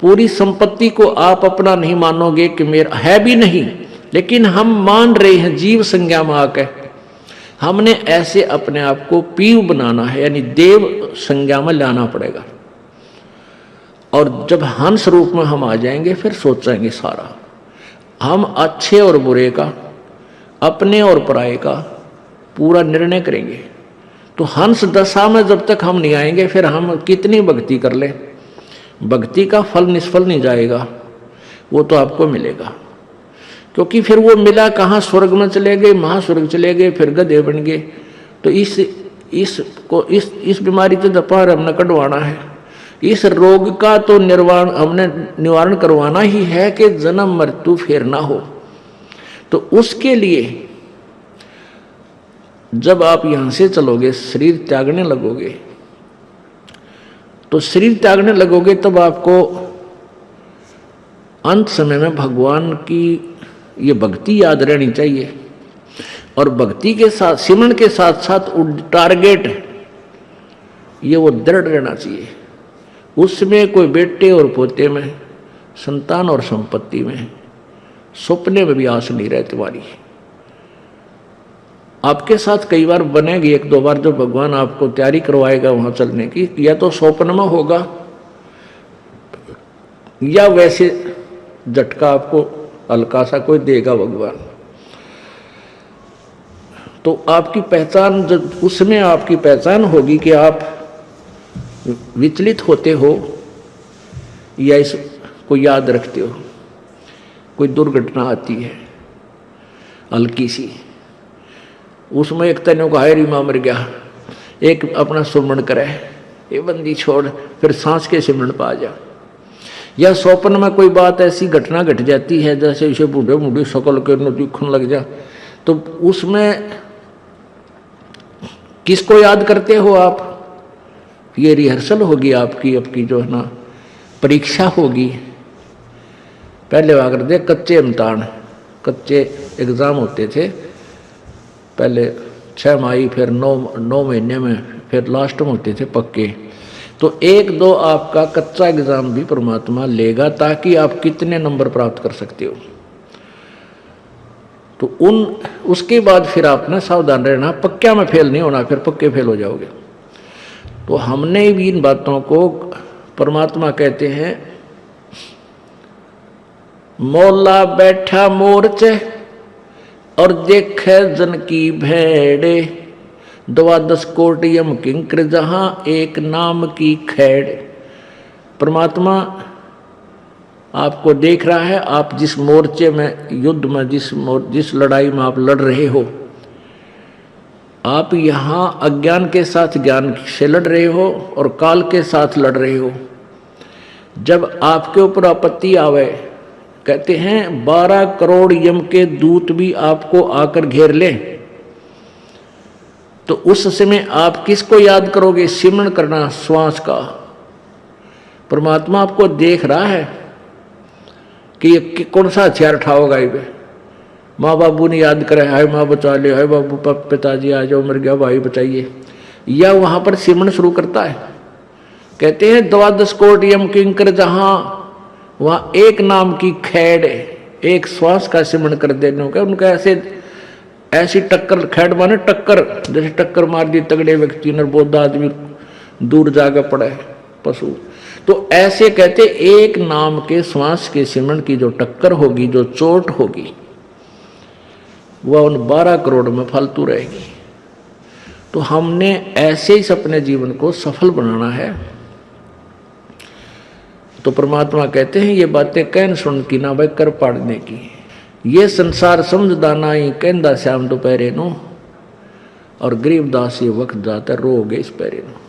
पूरी संपत्ति को आप अपना नहीं मानोगे कि मेरा है भी नहीं, लेकिन हम मान रहे हैं जीव संज्ञा में आकर। हमने ऐसे अपने आप को पीव बनाना है, यानी देव संज्ञा में लाना पड़ेगा। और जब हंस रूप में हम आ जाएंगे फिर सोचेंगे सारा, हम अच्छे और बुरे का, अपने और पराये का पूरा निर्णय करेंगे। तो हंस दशा में जब तक हम नहीं आएंगे फिर हम कितनी भक्ति कर ले, भक्ति का फल निष्फल नहीं जाएगा, वो तो आपको मिलेगा। क्योंकि फिर वो मिला कहाँ, स्वर्ग में चले गए, महास्वर्ग चले गए, फिर गधे बन गए। तो इस बीमारी से दपार हमने कटवाना है, इस रोग का तो हमने निवारण करवाना ही है कि जन्म मृत्यु फिर ना हो। तो उसके लिए जब आप यहां से चलोगे, शरीर त्यागने लगोगे, तो शरीर त्यागने लगोगे तब आपको अंत समय में भगवान की ये भक्ति याद रहनी चाहिए। और भक्ति के साथ, सिमरन के साथ साथ टारगेट ये वो दृढ़ रहना चाहिए। उसमें कोई बेटे और पोते में, संतान और संपत्ति में, सपने में भी आस नहीं रहे तुम्हारी। आपके साथ कई बार बनेगी, एक दो बार जो भगवान आपको तैयारी करवाएगा वहां चलने की, या तो स्वप्न में होगा या वैसे झटका आपको हल्का सा कोई देगा भगवान। तो आपकी पहचान, जब उसमें आपकी पहचान होगी कि आप विचलित होते हो या इसको याद रखते हो। कोई दुर्घटना आती है हल्की सी, उसमें एक तने को हाय रीमा मर गया, एक अपना सुमरण करे, ये बंदी छोड़, फिर सांस के सिमरन पा आ जा। या स्वप्न में कोई बात ऐसी घटना घट जाती है जैसे इसे बूढ़े बूढ़ी शकल के दिखने लग जा, तो उसमें किसको याद करते हो आप? ये रिहर्सल होगी आपकी जो है ना परीक्षा होगी। पहले वहाँ करते कच्चे इम्तिहान, कच्चे एग्ज़ाम होते थे पहले 6 माही, फिर 9 महीने में, फिर लास्ट में होते थे पक्के। तो 1-2 आपका कच्चा एग्ज़ाम भी परमात्मा लेगा ताकि आप कितने नंबर प्राप्त कर सकते हो। तो उसके बाद फिर आपने सावधान रहना, पक्का में फेल नहीं होना, फिर पक्के फेल हो जाओगे। तो हमने भी इन बातों को, परमात्मा कहते हैं मौला बैठा मोर्चे और देखे जन की भेड़े, 12 कोट यम किंकर जहां एक नाम की खैड़। परमात्मा आपको देख रहा है, आप जिस मोर्चे में, युद्ध में, जिस लड़ाई में आप लड़ रहे हो, आप यहाँ अज्ञान के साथ ज्ञान से लड़ रहे हो और काल के साथ लड़ रहे हो। जब आपके ऊपर आपत्ति आवे, कहते हैं 12 करोड़ यम के दूत भी आपको आकर घेर ले, तो उस समय आप किसको याद करोगे? सिमरन करना श्वास का। परमात्मा आपको देख रहा है कि ये कौन सा हथियार उठाओगा। ये माँ बाबू ने याद करे, हाय माँ बचा ले, हाय बाबू पिताजी आ जाओ, मर गया भाई बचाइए, या वहां पर सिमरन शुरू करता है। कहते हैं 12 कोट यम किंकर जहां, वहां एक नाम की खैड़, एक श्वास का सिमरन कर देने का। उनका ऐसी टक्कर, खैड़ माने टक्कर, जैसे टक्कर मार दी तगड़े व्यक्ति ने, बोधा आदमी दूर जाकर पड़ा है पशु। तो ऐसे कहते एक नाम के श्वास के सिमरण की जो टक्कर होगी, जो चोट होगी, वह उन 12 करोड़ में फालतू रहेगी। तो हमने ऐसे ही अपने जीवन को सफल बनाना है। तो परमात्मा कहते हैं ये बातें कहन सुन की ना भाई कर पाड़ने की, ये संसार समझदा ना ही कहंदा श्याम दोपहरे नो, और गरीबदास ये वक्त जाता रोगे इस पैरे नो।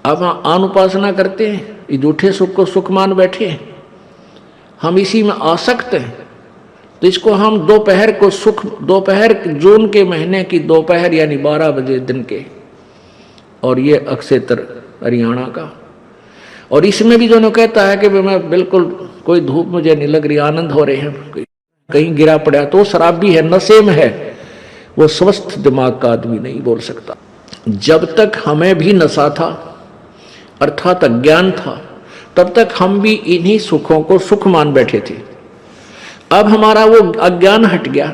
अब हम अनुपासना करते हैं, ये झूठे सुख को सुख मान बैठे, हम इसी में आसक्त हैं। तो इसको हम दोपहर को सुख, दोपहर जून के महीने की दोपहर यानी 12 बजे दिन के, और ये अक्षेत्र हरियाणा का, और इसमें भी जो कहता है कि मैं बिल्कुल कोई धूप मुझे नहीं लग रही, आनंद हो रहे हैं, कहीं गिरा पड़ा तो शराबी है, नशे में है, वो स्वस्थ दिमाग का आदमी नहीं बोल सकता। जब तक हमें भी नशा था अर्थात अज्ञान था, तब तक हम भी इन्हीं सुखों को सुख मान बैठे थे। अब हमारा वो अज्ञान हट गया,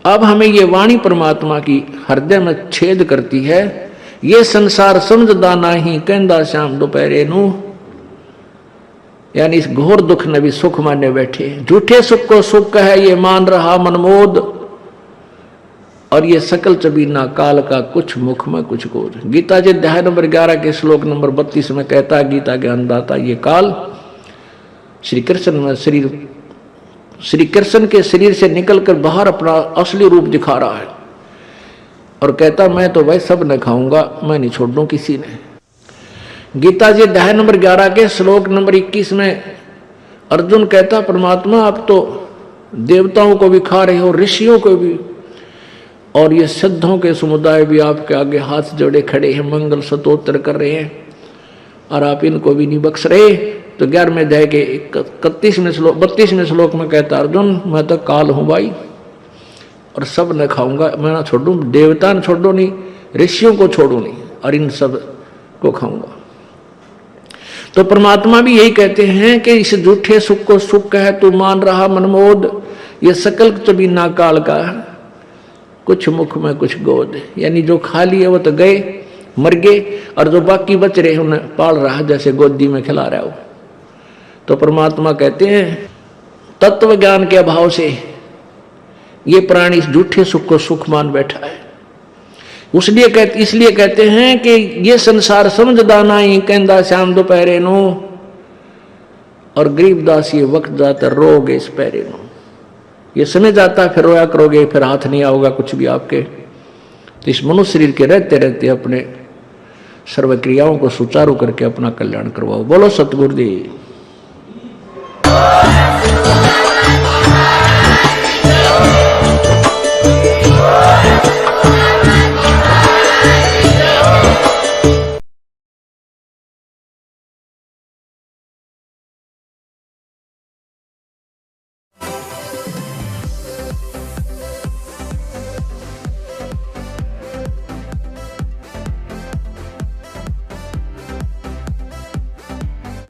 अब हमें ये वाणी परमात्मा की हृदय में छेद करती है, ये संसार समझदा नाही कहंदा श्याम दोपहरे नू, यानी इस घोर दुख ने भी सुख माने बैठे, झूठे सुख को सुख है ये मान रहा मनमोद, और ये सकल चबीना काल का कुछ मुख में कुछ गोद। गीता जी अध्याय नंबर 11 के श्लोक नंबर 32 में कहता है गीता ज्ञानदाता, ये काल श्री कृष्ण में श्री कृष्ण के शरीर से निकलकर बाहर अपना असली रूप दिखा रहा है, और कहता मैं तो भाई सब न खाऊंगा, मैं नहीं छोड़ दूं किसी ने। गीता जी अध्याय नंबर 11 के श्लोक नंबर 21 में अर्जुन कहता परमात्मा आप तो देवताओं को भी खा रहे हो, ऋषियों को भी, और ये सिद्धों के समुदाय भी आपके आगे हाथ जोड़े खड़े हैं, मंगल स्तोत्र कर रहे हैं, और आप इनको भी नहीं बख्श रहे। तो 11वें अध्याय के 32वें श्लोक में कहता अर्जुन मैं तो काल हूं भाई, और सब न खाऊंगा, मैं ना छोड़ू, देवता न छोड़ो नहीं, ऋषियों को छोड़ू नहीं, और इन सब को खाऊंगा। तो परमात्मा भी यही कहते हैं कि इस झूठे सुख को सुख है तू मान रहा मनमोद, ये सकल चबीना काल का कुछ मुख में कुछ गोद, यानी जो खाली है वो तो गए मर गए, और जो बाकी बच रहे उन्हें पाल रहा है जैसे गोदी में खिला रहा हो। तो परमात्मा कहते हैं तत्व ज्ञान के अभाव से ये प्राणी इस झूठे सुख को सुख मान बैठा है, इसलिए कहते हैं कि ये संसार समझदा नहीं कहंदा श्याम दोपहरे नो, और गरीबदास ये वक्त जाता रोगे इस पैरे नो, ये समय जाता फिर रोया करोगे, फिर हाथ नहीं आओगा कुछ भी आपके। तो इस मनुष्य शरीर के रहते रहते अपने सर्व क्रियाओं को सुचारू करके अपना कल्याण करवाओ। बोलो सतगुरुदेव।